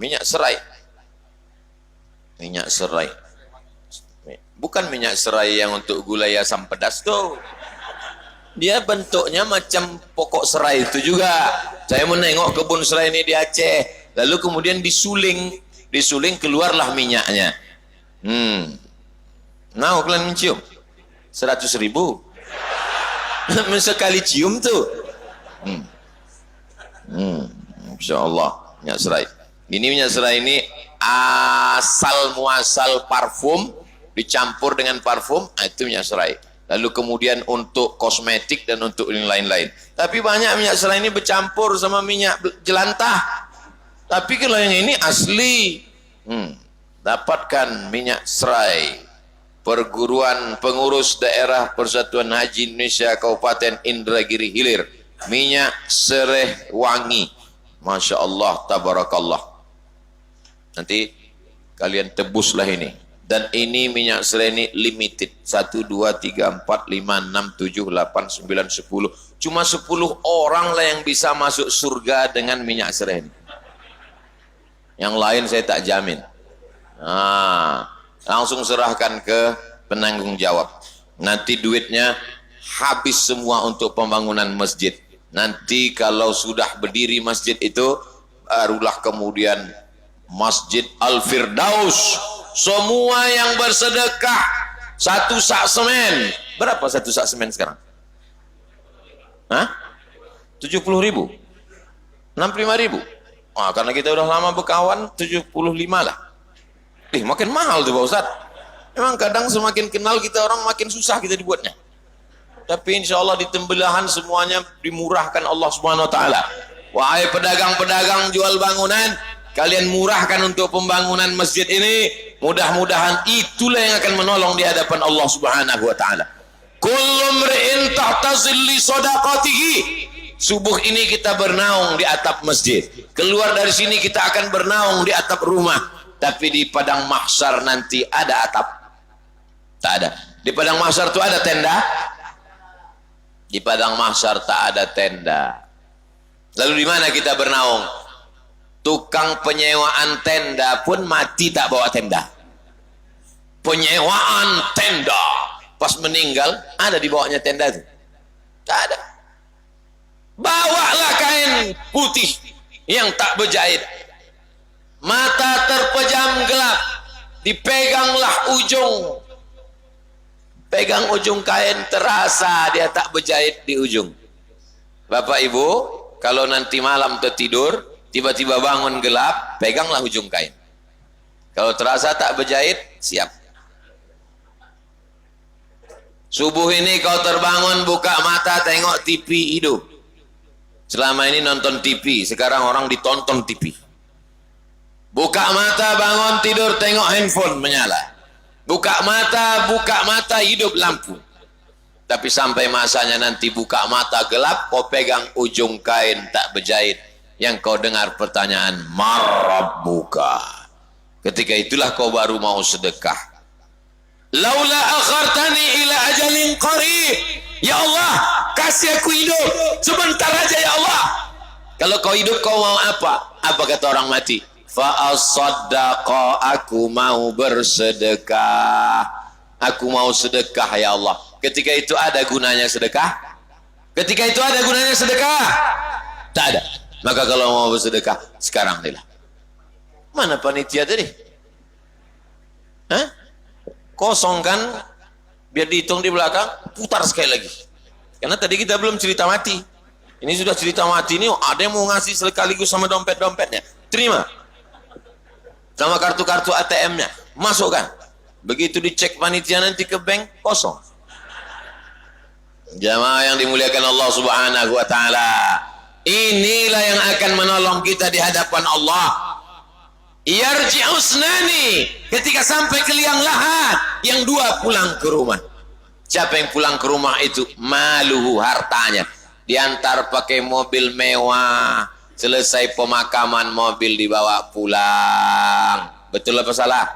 Minyak serai. Minyak serai. Bukan minyak serai yang untuk gulai asam pedas tuh. Dia bentuknya macam pokok serai itu juga. Saya menengok kebun serai ini di Aceh. Lalu kemudian disuling keluarlah minyaknya. Nah, kalian mencium 100.000 sekali cium tuh. Insya Allah minyak serai. Ini minyak serai ini asal muasal parfum dicampur dengan parfum, itu minyak serai. Lalu kemudian untuk kosmetik dan untuk yang lain-lain. Tapi banyak minyak serai ini bercampur sama minyak jelantah. Tapi kalau yang ini asli, dapatkan minyak serai. Perguruan Pengurus Daerah Persatuan Haji Indonesia Kabupaten Indragiri Hilir, minyak serai wangi. Masya Allah, tabarakallah. Nanti kalian tebuslah ini. Dan ini minyak serai ini limited. 1, 2, 3, 4, 5, 6, 7, 8, 9, 10. Cuma 10 orang lah yang bisa masuk surga dengan minyak serai ini. Yang lain saya tak jamin. Langsung serahkan ke penanggung jawab. Nanti duitnya habis semua untuk pembangunan masjid. Nanti kalau sudah berdiri masjid itu, barulah kemudian Masjid Al-Firdaus. Semua yang bersedekah 1 sak semen. Berapa 1 sak semen sekarang? 70.000? 65.000? Karena kita udah lama berkawan, 75 lah. Makin mahal tuh Pak Ustaz. Memang kadang semakin kenal kita orang makin susah kita dibuatnya. Tapi insya Allah di tembelahan semuanya dimurahkan Allah Subhanahu Wa Taala. Wahai pedagang-pedagang jual bangunan, kalian murahkan untuk pembangunan masjid ini. Mudah-mudahan itulah yang akan menolong di hadapan Allah Subhanahu Wa Taala. Kullu mri'in ta'tazil li shadaqatihi. Subuh ini kita bernaung di atap masjid. Keluar dari sini kita akan bernaung di atap rumah. Tapi di padang mahsyar nanti ada atap? Tak ada. Di padang mahsyar itu ada tenda? Di padang mahsyar tak ada tenda. Lalu di mana kita bernaung? Tukang penyewaan tenda pun mati tak bawa tenda. Penyewaan tenda pas meninggal ada di bawahnya tenda itu? Tak ada. Bawalah kain putih yang tak berjahit. Mata terpejam gelap, dipeganglah ujung. Pegang ujung kain, terasa dia tak berjahit di ujung. Bapak Ibu, kalau nanti malam tertidur, tiba-tiba bangun gelap, peganglah ujung kain. Kalau terasa tak berjahit, siap. Subuh ini kau terbangun, buka mata, tengok TV hidup. Selama ini nonton TV, sekarang orang ditonton TV. Buka mata, bangun tidur, tengok handphone menyala. Buka mata, hidup lampu. Tapi sampai masanya nanti buka mata gelap, kau pegang ujung kain tak berjahit. Yang kau dengar pertanyaan, marabbuka. Ketika itulah kau baru mau sedekah. Laula akhartani ila ajalin qarib. Ya Allah, kasih aku hidup sebentar aja ya Allah. Kalau kau hidup kau mau apa? Apa kata orang mati? Fa asaddaqa, aku mau bersedekah. Aku mau sedekah ya Allah. Ketika itu ada gunanya sedekah? Ketika itu ada gunanya sedekah? Tak ada. Maka kalau mau bersedekah sekarang nih lah. Mana panitia tadi? Kosong kan? Biar dihitung di belakang, putar sekali lagi. Karena tadi kita belum cerita mati. Ini sudah cerita mati ini, ada yang mau ngasih sekaligus sama dompet-dompetnya. Terima. Sama kartu-kartu ATM-nya. Masukkan. Begitu dicek panitia nanti ke bank, kosong. Jamaah yang dimuliakan Allah Subhanahu Wa Taala. Inilah yang akan menolong kita di hadapan Allah. Yarji'usnani, ketika sampai ke liang lahat, yang dua pulang ke rumah. Siapa yang pulang ke rumah itu? Maluhu, hartanya. Diantar pakai mobil mewah, selesai pemakaman mobil dibawa pulang. Betul apa salah?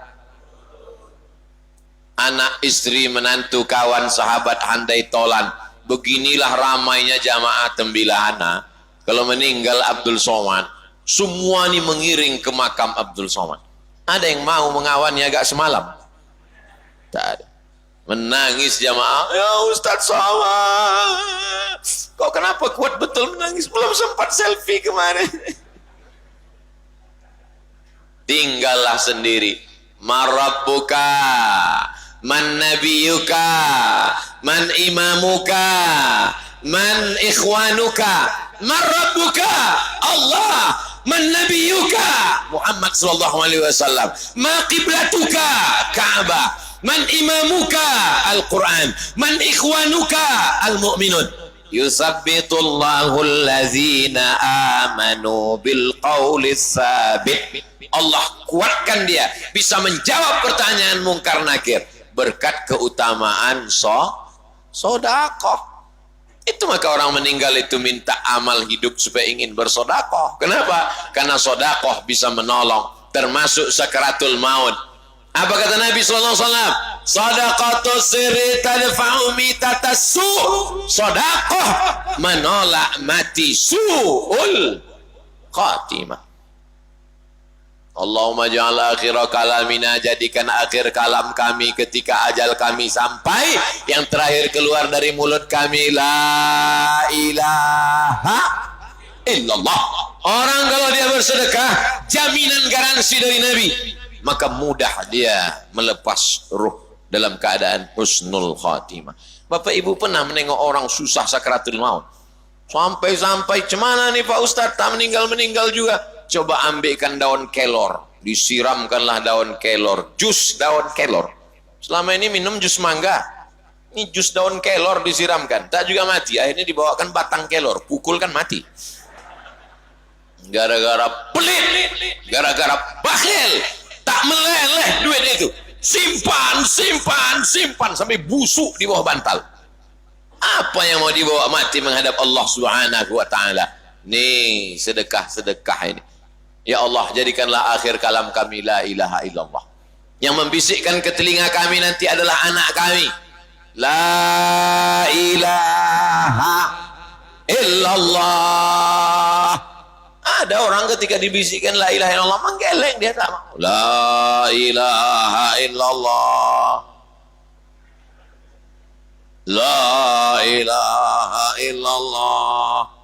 anak, istri, menantu, kawan, sahabat, handai tolan. Beginilah ramainya jamaah tembilahana. Kalau meninggal Abdul Somad, semua ini mengiring ke makam Abdul Somad. Ada yang mau mengawannya agak semalam? Tak ada. Menangis jamaah, ya Ustaz Somad, kok kenapa kuat betul menangis? Belum sempat selfie kemarin. Tinggallah sendiri. Marabbuka, man nabiyuka, man imamuka, man ikhwanuka. Marabbuka, Allah. Man nabiyuka, Muhammad sallallahu alaihi wasallam. Ma qiblatuka, Ka'bah. Man imamuka, Al-Quran. Man ikhwanuka, Al-Mu'minun. Yusabbitullahu allazina amanu bil qawlis sabit. Allah kuatkan dia bisa menjawab pertanyaan mungkar nakir berkat keutamaan sodakoh. Itu maka orang meninggal itu minta amal hidup supaya ingin bersodakoh. Kenapa? Karena sodakoh bisa menolong termasuk sakaratul maut. Apa kata Nabi SAW? Sadaqatu sirri tadfa'u mitatas su'. Sodakoh menolak mati su'ul khatimah. Allahumma ja'al akhira kalamina, jadikan akhir kalam kami ketika ajal kami sampai, yang terakhir keluar dari mulut kami la ilaha illallah. Orang kalau dia bersedekah, jaminan garansi dari Nabi, maka mudah dia melepas ruh dalam keadaan husnul khatimah. Bapak Ibu pernah menengok orang susah sakaratul maut? Sampai-sampai cemana nih Pak Ustadz, tak meninggal-meninggal juga. Coba ambilkan daun kelor, disiramkanlah daun kelor, jus daun kelor. Selama ini minum jus mangga, ini jus daun kelor disiramkan, tak juga mati. Akhirnya dibawakan batang kelor, pukul kan mati. Gara-gara pelit, gara-gara bakhil, tak meleleh duit itu. Simpan, simpan, simpan sampai busuk di bawah bantal. Apa yang mau dibawa mati menghadap Allah Subhanahu wa Ta'ala? Nih sedekah-sedekah ini. Ya Allah, jadikanlah akhir kalam kami la ilaha illallah. Yang membisikkan ke telinga kami nanti adalah anak kami. La ilaha illallah. Ada orang ketika dibisikkan la ilaha illallah menggeleng, dia tak mau. La ilaha illallah. La ilaha illallah.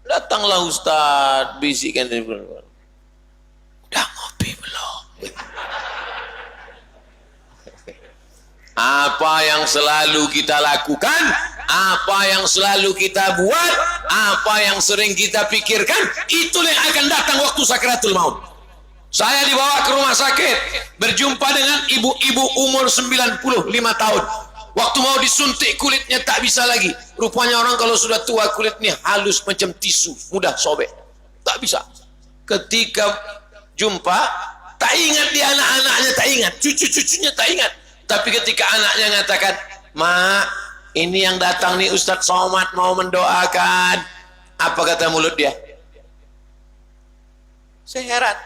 Datanglah Ustaz, bisikan dari belakang. Udah ngopi belum? Apa yang selalu kita lakukan, apa yang selalu kita buat, apa yang sering kita pikirkan, itulah yang akan datang waktu sakaratul maut. Saya dibawa ke rumah sakit, berjumpa dengan ibu-ibu umur 95 tahun. Waktu mau disuntik kulitnya tak bisa lagi. Rupanya orang kalau sudah tua kulitnya halus macam tisu, mudah sobek. Tak bisa. Ketika jumpa, tak ingat dia anak-anaknya, tak ingat. Cucu-cucunya tak ingat. Tapi ketika anaknya mengatakan, "Mak, ini yang datang nih Ustadz Somad mau mendoakan." Apa kata mulut dia? Saya heran.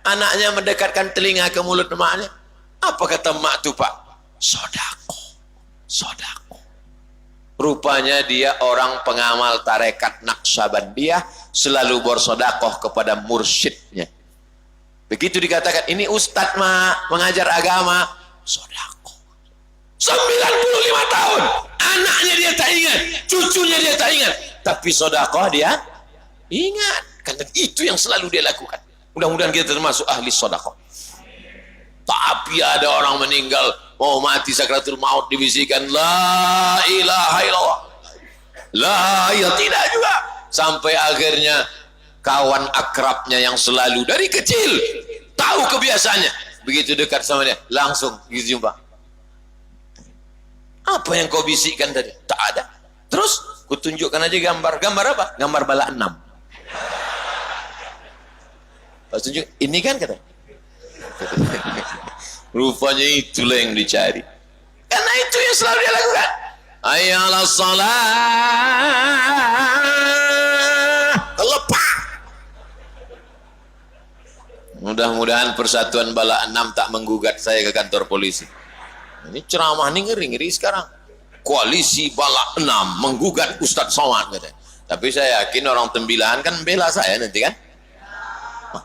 Anaknya mendekatkan telinga ke mulut emaknya. Apa kata emak tu Pak? Sodako. Sodako. Rupanya dia orang pengamal tarekat Naqsabandiyah, selalu bersodakoh kepada mursyidnya. Begitu dikatakan, ini Ustadz Mak mengajar agama, sodakoh. 95 tahun, anaknya dia tak ingat, cucunya dia tak ingat, tapi sodakoh dia ingat. Karena itu yang selalu dia lakukan. Mudah-mudahan kita termasuk ahli sodakoh. Tapi ada orang meninggal, mau mati sakratul maut, dibisikkan la ilaha illallah. La ilaha, tidak juga. Sampai akhirnya kawan akrabnya yang selalu dari kecil tahu kebiasaannya, begitu dekat sama dia langsung jumpa. Apa yang kau bisikkan tadi? Tak ada. Terus kutunjukkan aja gambar. Gambar apa? Gambar bala 6. Pas tunjuk, ini kan kata. Rupanya itulah yang dicari. Karena itu yang selalu dia lakukan. Hayya 'alas shalah. Lepas. Mudah-mudahan Persatuan Bala 6 tak menggugat saya ke kantor polisi. Ini ceramah ini ngeri-ngeri sekarang. Koalisi Bala 6 menggugat Ustadz Somad katanya. Tapi saya yakin orang Tembilahan kan bela saya nanti kan.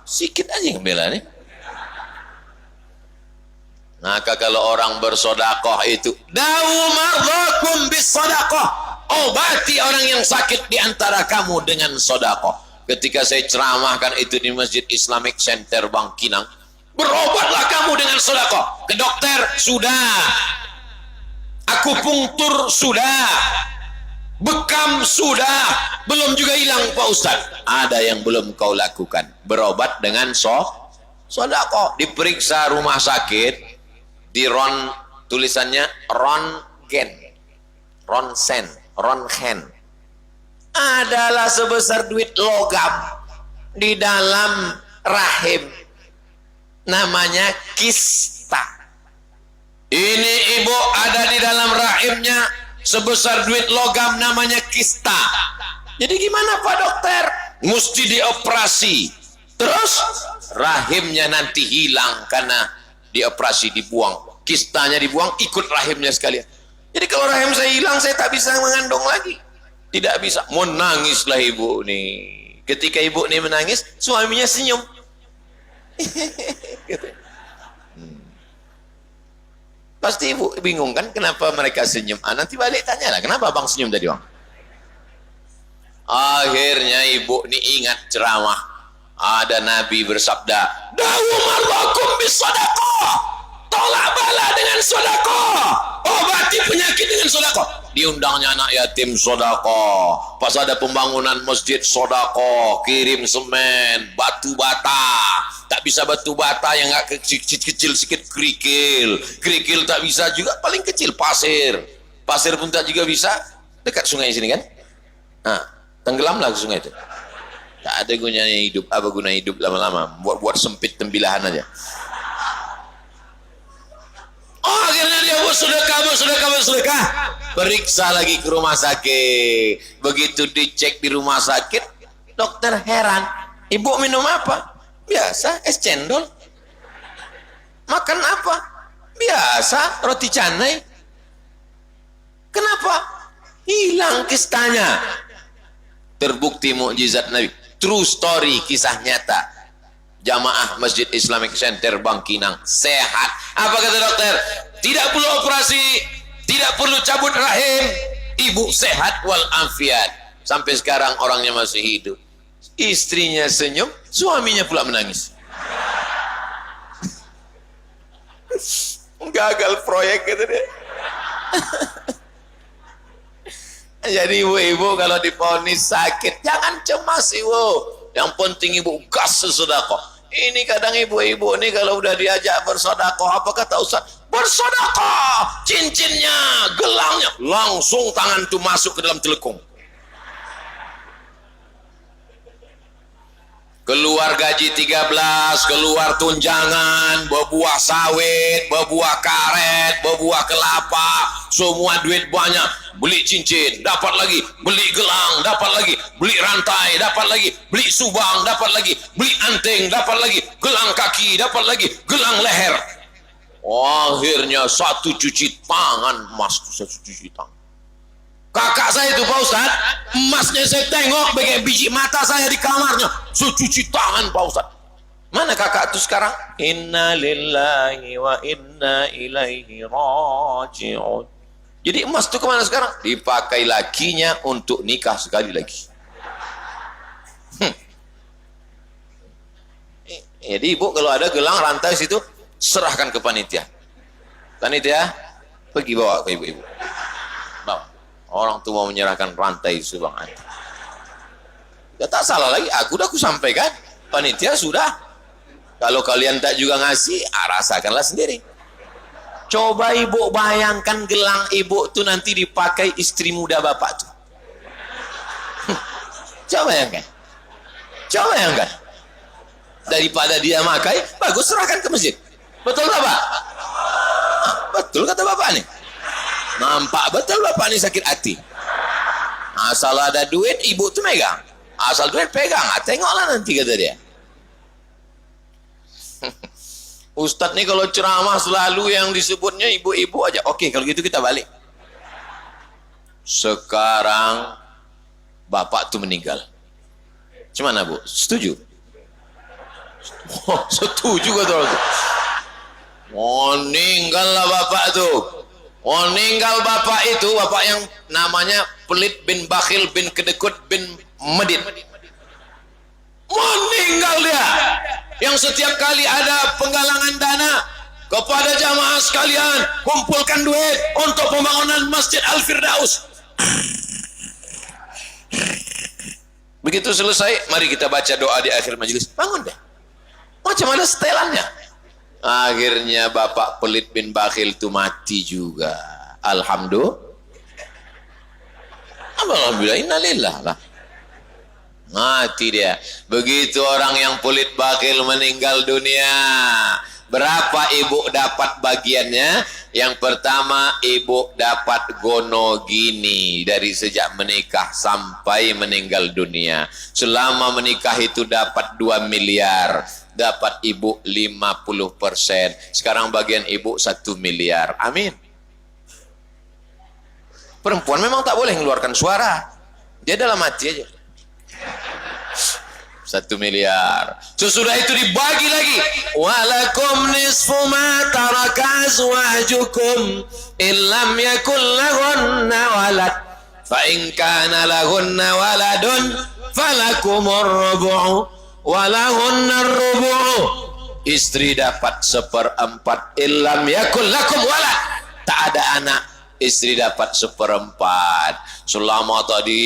Sikit aja yang bela nih. Maka kalau orang bersodakoh itu, dawu marzakum bis sodakoh, obati orang yang sakit di antara kamu dengan sodakoh. Ketika saya ceramahkan itu di Masjid Islamic Center Bangkinang, berobatlah kamu dengan sodakoh. Ke dokter sudah, akupunktur sudah, bekam sudah, belum juga hilang Pak Ustaz. Ada yang belum kau lakukan, berobat dengan sodakoh. Diperiksa rumah sakit, di tulisannya rongen, rongen adalah sebesar duit logam di dalam rahim, namanya kista. Ini ibu ada di dalam rahimnya sebesar duit logam, namanya kista. Jadi gimana Pak Dokter? Mesti dioperasi, terus rahimnya nanti hilang karena dioperasi, dibuang, kistanya dibuang, ikut rahimnya sekalian. Jadi kalau rahim saya hilang, saya tak bisa mengandung lagi, tidak bisa. Mau nangislah ibu nih. Ketika ibu nih menangis, suaminya senyum. Pasti ibu bingung kan kenapa mereka senyum. Nanti balik tanyalah, kenapa abang senyum tadi bang? Akhirnya ibu nih ingat ceramah. Ada Nabi bersabda, dawu marzakum bis sodakoh, tolak bala dengan sodakoh, obati penyakit dengan sodakoh. Diundangnya anak yatim sodakoh, pas ada pembangunan masjid sodakoh, kirim semen, batu bata. Tak bisa batu bata yang gak kecil-kecil sedikit, kerikil tak bisa juga, paling kecil pasir pun tak juga bisa. Dekat sungai sini kan, tenggelamlah ke sungai itu. Tak ada gunanya hidup. Apa guna hidup lama-lama? Buat sempit Tembilahan aja. Akhirnya dia bersedekah. Periksa lagi ke rumah sakit. Begitu dicek di rumah sakit, dokter heran. Ibu minum apa? Biasa, es cendol. Makan apa? Biasa, roti canai. Kenapa? Hilang kistanya. Terbukti mukjizat Nabi. True story, kisah nyata. Jamaah Masjid Islamic Center Bangkinang sehat. Apa kata dokter? Tidak perlu operasi, tidak perlu cabut rahim, ibu sehat walafiat. Sampai sekarang orangnya masih hidup. Istrinya senyum, suaminya pula menangis. Gagal proyek gitu deh. Jadi ibu-ibu kalau diponis sakit, jangan cemas ibu. Yang penting ibu gas sedekah. Ini kadang ibu-ibu ini kalau udah diajak bersedekah, apa kata Ustaz? Bersedekah, cincinnya, gelangnya, langsung tangan tuh masuk ke dalam telekung. Keluar gaji 13, keluar tunjangan, berbuah sawit, berbuah karet, berbuah kelapa, semua duit banyak. Beli cincin, dapat lagi, beli gelang, dapat lagi, beli rantai, dapat lagi, beli subang, dapat lagi, beli anting, dapat lagi, gelang kaki, dapat lagi, gelang leher. Akhirnya satu cuci tangan emas, satu cuci tangan. Kakak saya itu Pak Ustaz, emasnya saya tengok bagai biji mata saya di kamarnya, saya cuci tangan Pak Ustaz. Mana kakak itu sekarang? Inna lillahi wa inna ilaihi raji'un. Jadi emas itu kemana sekarang? Dipakai lakinya untuk nikah sekali lagi. Jadi ibu kalau ada gelang rantai situ, serahkan ke panitia. Panitia, pergi bawa ke ibu-ibu. Bawa. Orang tuh mau menyerahkan rantai subang anti. Ya tak salah lagi, aku sampaikan. Panitia sudah. Kalau kalian tak juga ngasih, rasakanlah sendiri. Coba ibu bayangkan gelang ibu tuh nanti dipakai istri muda bapak tuh. Coba bayangkan. Coba bayangkan. Daripada dia pakai, bagus serahkan ke masjid. Betul tak Pak? Betul kata bapak nih. Nampak betul bapak nih sakit hati. Asal ada duit, ibu tuh megang. Asal duit pegang. Tengoklah nanti kata dia. Ustadz nih kalau ceramah selalu yang disebutnya ibu-ibu aja. Oke, kalau gitu kita balik. Sekarang bapak tuh meninggal. Gimana Bu? Setuju? Oh, setuju kata orang tuh. Oh, meninggallah bapak tuh. Oh, meninggal bapak itu, bapak yang namanya Pelit bin Bakhil bin Kedekut bin Medit. Meninggal dia. Yang setiap kali ada penggalangan dana kepada jamaah sekalian, kumpulkan duit untuk pembangunan Masjid Al-Firdaus. Begitu selesai, mari kita baca doa di akhir majelis. Bangun deh. Macam ada setelannya. Akhirnya bapak Pelit bin Bakhil itu mati juga. Alhamdulillah, innalillah lah. Mati dia. Begitu orang yang pelit bakhil meninggal dunia, berapa ibu dapat bagiannya? Yang pertama, ibu dapat gonogini dari sejak menikah sampai meninggal dunia. Selama menikah itu dapat 2 miliar, dapat ibu 50%. Sekarang bagian ibu 1 miliar. Amin. Perempuan memang tak boleh mengeluarkan suara, dia dalam hati aja. 1 miliar. Sesudah itu dibagi lagi. Walakum nisfu ma taraka azwajukum illam yakul lahunna walad. Fa in kana lahunna waladun falakumur rubu'u walahunna rubu'u. Istri dapat 1/4 illam yakul lakum walad. Tak ada anak, istri dapat 1/4. Selama tadi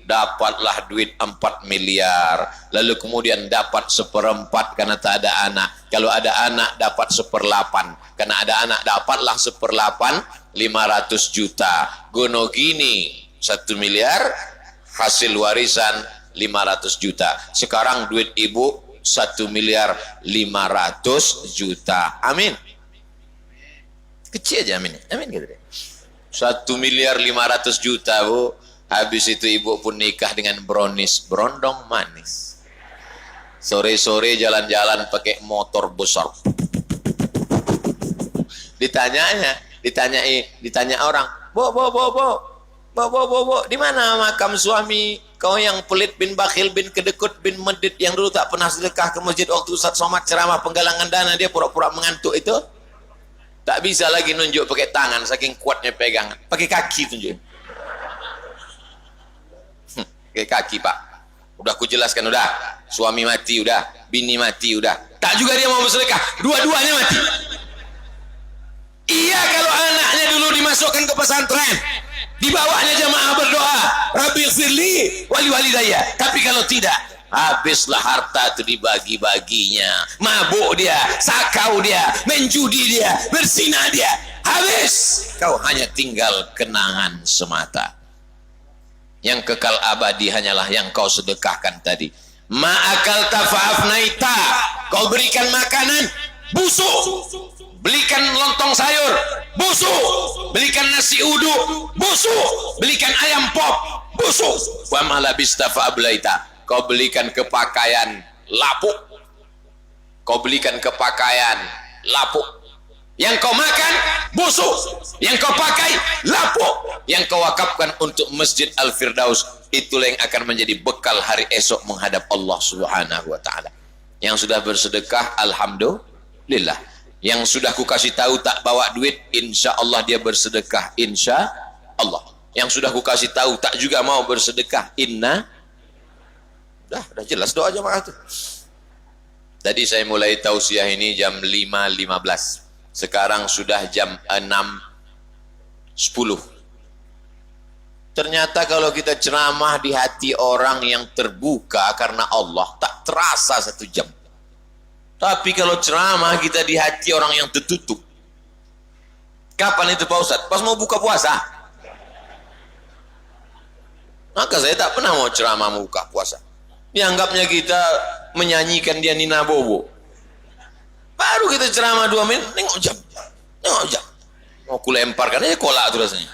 dapatlah duit 4 miliar, lalu kemudian dapat 1/4 karena tak ada anak. Kalau ada anak dapat 1/8, karena ada anak dapatlah 1/8, 500 juta. Gonogini 1 miliar, hasil warisan 500 juta. Sekarang duit ibu 1 miliar 500 juta. Amin. Kecil aja amin. Amin gitu deh. 1 miliar 500 juta Bu. Habis itu ibu pun nikah dengan brownies, berondong manis. Sore-sore jalan-jalan pakai motor besar. Ditanya orang, bo, di mana makam suami kau yang Pelit bin Bakhil bin Kedekut bin Medit yang dulu tak pernah sedekah ke masjid waktu Ustaz Somad ceramah penggalangan dana, dia pura-pura mengantuk itu? Tak bisa lagi nunjuk pakai tangan, saking kuatnya pegangan, pakai kaki tunjuk. Pakai kaki Pak. Udah aku jelaskan, udah. Suami mati, udah. Bini mati, udah. Tak juga dia mau bersedekah. Dua-duanya mati. Iya, kalau anaknya dulu dimasukkan ke pesantren, dibawanya jamaah berdoa, Rabbi firli wali walidayya. Tapi kalau tidak, habislah harta itu dibagi-baginya. Mabuk dia, sakau dia, menjudi dia, bersinah dia. Habis. Kau hanya tinggal kenangan semata. Yang kekal abadi hanyalah yang kau sedekahkan tadi. Ma'akal tafa'afnaita. Kau berikan makanan, busuk. Belikan lontong sayur, busuk. Belikan nasi uduk, busuk. Belikan ayam pop, busuk. Wa malabista fa'ablaita. Kau belikan kepakaian, lapuk. Kau belikan kepakaian, lapuk. Yang kau makan, busuk. Yang kau pakai, lapuk. Yang kau wakafkan untuk Masjid Al-Firdaus, itulah yang akan menjadi bekal hari esok menghadap Allah Subhanahu wa ta'ala. Yang sudah bersedekah, alhamdulillah. Yang sudah ku kasih tahu tak bawa duit, insya Allah dia bersedekah, insya Allah. Yang sudah ku kasih tahu tak juga mau bersedekah, udah jelas doa jemaah itu. Tadi saya mulai tausiah ini jam 5.15. Sekarang sudah jam 6.10. Ternyata kalau kita ceramah di hati orang yang terbuka karena Allah, tak terasa 1 jam. Tapi kalau ceramah kita di hati orang yang tertutup, kapan itu Pak Ustadz? Pas mau buka puasa. Maka saya tak pernah mau ceramah mau buka puasa. Dianggapnya kita menyanyikan dia Nina Bobo. Baru kita ceramah 2 menit, nengok jam. Mau kulemparkan aja kolak itu rasanya.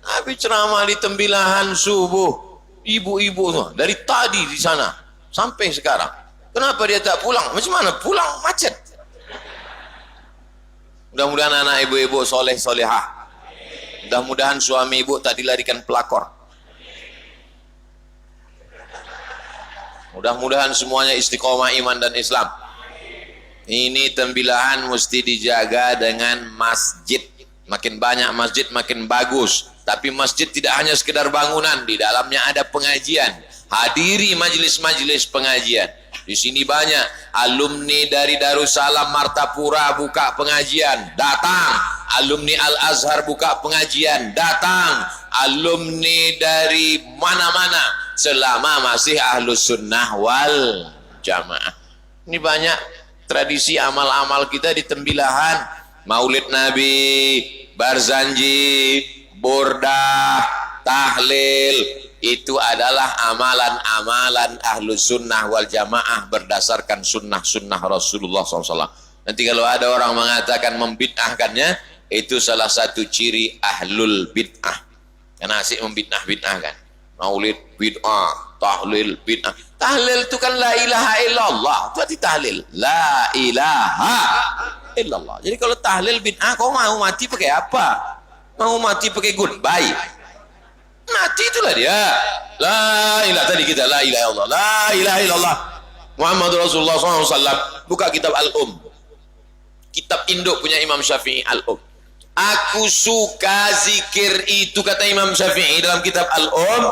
Tapi ceramah di tembilahan subuh, ibu-ibu tuh dari tadi di sana sampai sekarang. Kenapa dia tak pulang? Macam mana pulang? Macet. Mudah-mudahan anak ibu-ibu soleh solehah. Mudah-mudahan suami ibu tak dilarikan pelakor. Mudah-mudahan semuanya istiqomah iman dan Islam. Ini tembilahan mesti dijaga dengan masjid. Makin banyak masjid makin bagus. Tapi masjid tidak hanya sekedar bangunan, di dalamnya ada pengajian. Hadiri majelis-majelis pengajian. Di sini banyak alumni dari Darussalam Martapura buka pengajian, datang. Alumni Al-Azhar buka pengajian, datang. Alumni dari mana-mana, selama masih Ahlus Sunnah wal Jamaah. Ini banyak tradisi amal-amal kita di tembilahan. Maulid Nabi, Barzanji, Burdah, Tahlil, itu adalah amalan-amalan Ahlus Sunnah wal Jamaah berdasarkan sunnah-sunnah Rasulullah SAW. Nanti kalau ada orang mengatakan membid'ahkannya, itu salah satu ciri Ahlul Bid'ah. Karena asik membid'ah-bid'ahkan. Maulid bid'ah, tahlil bid'ah. Tahlil itu kan la ilaha illallah. Itu arti tahlil. La ilaha illallah. Jadi kalau tahlil bid'ah, kau mau mati pakai apa? Mau mati pakai goodbye? Mati itulah dia. La ilaha, tadi kita la ilaha illallah. La ilaha illallah. Muhammad Rasulullah SAW. Buka kitab Al-Um. Kitab induk punya Imam Syafi'i, Al-Um. Aku suka zikir itu, kata Imam Syafi'i dalam kitab Al-Um,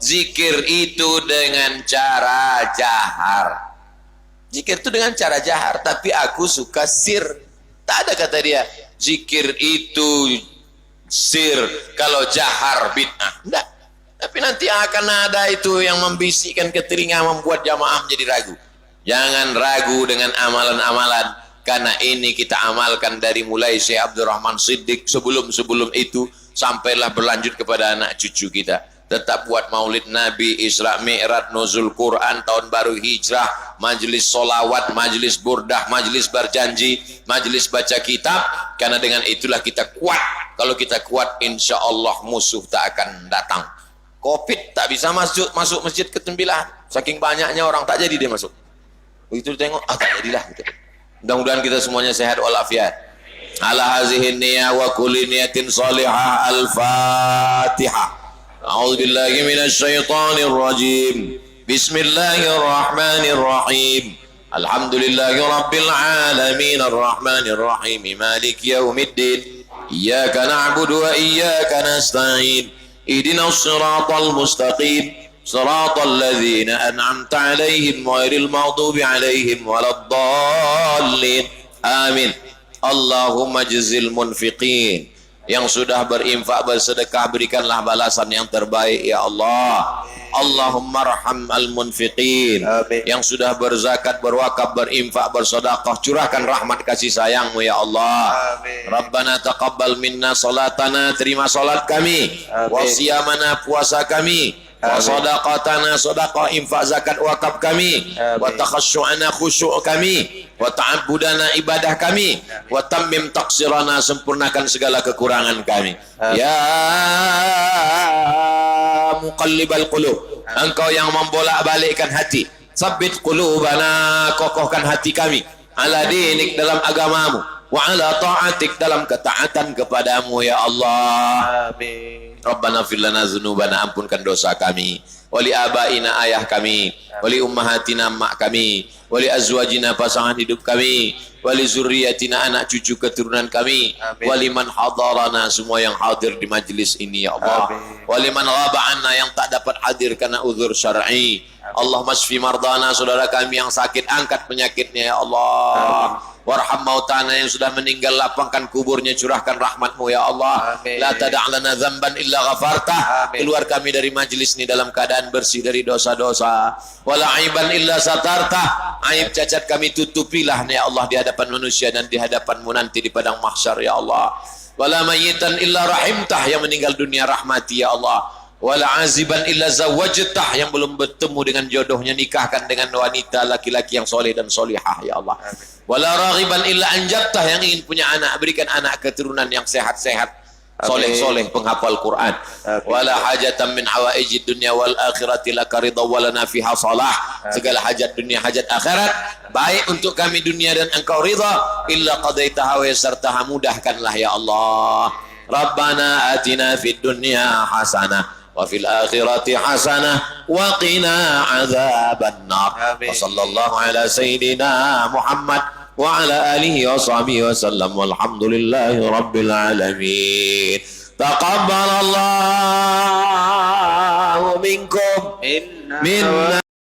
zikir itu dengan cara jahar. Zikir itu dengan cara jahar, tapi aku suka sir. Tak ada kata dia zikir itu sir, kalau jahar bid'ah. Enggak. Tapi nanti akan ada itu yang membisikkan ke telinga, membuat jamaah menjadi ragu. Jangan ragu dengan amalan-amalan. Karena ini kita amalkan dari mulai Syekh Abdurrahman Siddiq, sebelum itu sampailah berlanjut kepada anak cucu kita. Tetap buat maulid Nabi, Isra Mi'raj, Nuzul Quran, tahun baru hijrah, majelis solawat, majelis burdah, majelis berjanji, majelis baca kitab. Karena dengan itulah kita kuat. Kalau kita kuat, insya Allah musuh tak akan datang. Covid tak bisa masuk masjid ketembilahan. Saking banyaknya orang, tak jadi dia masuk. Begitu tengok, tak jadilah gitu. Mudah-mudahan kita semuanya sehat walafiat. Ala hazihin niyah wa kulli niyatin salihah. Al-Fatihah. A'udzubillahi minasyaitonir rajim. Bismillahirrahmanirrahim. Alhamdulillahi rabbil alamin arrahmanir rahim maliki yaumiddin. Iyyaka na'budu wa iyyaka nasta'in. Ihdinas siratal mustaqim. صراط الذين أنعمت عليهم غير المغضوب عليهم ولا الضالين آمين اللهم اجزل المنفقين yang sudah berinfak bersedekah berikanlah balasan yang terbaik ya Allah. Allahumma arham al-munfiqin. Yang sudah berzakat, berwakaf, berinfak, bersedekah, curahkan rahmat kasih sayangmu ya Allah. Amin. Rabbana taqabbal minna salatana, terima salat kami. Wa siyamana, puasa kami. Wa sadaqatana, sedekah, infak, zakat, wakaf kami. Wa takhasyu'ana, khusyuk kami. Wa ta'abbudana, ibadah kami. Wa tammim taqsirana, sempurnakan segala kekurangan kami. Ya muqallibal qulub, engkau yang membolak-balikkan hati. Sabbit qulubana, kokohkan hati kami. Ala dinik, dalam agamamu. Wa ala ta'atik, dalam ketaatan kepadamu ya Allah. Amin. Rabbana fir lana dzunubana, ampunkan dosa kami. Wali abaina, ayah kami. Wali ummahatina, mak kami. Wali azwajina, pasangan hidup kami. Wali zurriyatina, anak cucu keturunan kami. Amin. Wali man hadarana, semua yang hadir di majlis ini ya Allah. Amin. Wali man ghaba'ana, yang tak dapat hadir karena uzur syar'i. Allah masfi mardana, saudara kami yang sakit, angkat penyakitnya ya Allah. Amin. Warham mautana, yang sudah meninggal, lapangkan kuburnya, curahkan rahmatmu ya Allah. Amin. La tada'lana dzamban illa ghafartah. Keluar kami dari majlis ini dalam keadaan bersih dari dosa-dosa. Wala aiban illa satartah. Aib cacat kami tutupilah ya Allah di hadapan manusia dan di hadapanmu nanti di padang mahsyar ya Allah. Wala mayyitan illa rahimtah, yang meninggal dunia rahmati ya Allah. Wala aziban illa zawajtah, yang belum bertemu dengan jodohnya, nikahkan dengan wanita laki-laki yang soleh dan solihah ya Allah. Wala raghiban illa anjabtah, yang ingin punya anak, berikan anak keturunan yang sehat-sehat. soleh-soleh penghafal Quran. Wala hajatan min hawaijid dunya wal akhirati laka ridha walana fiha salah. Segala hajat dunia hajat akhirat baik untuk kami dunia dan engkau ridha illa qadaitaha wa yassartaha, mudahkanlah ya Allah. Rabbana atina fid dunya hasanah wa fil akhirati hasanah wa qina adzabannar. Wa sallallahu ala sayyidina Muhammad wa ala alihi wa sahbihi wa sallam walhamdulillahi rabbil alamin. Taqabbalallahu minkum minna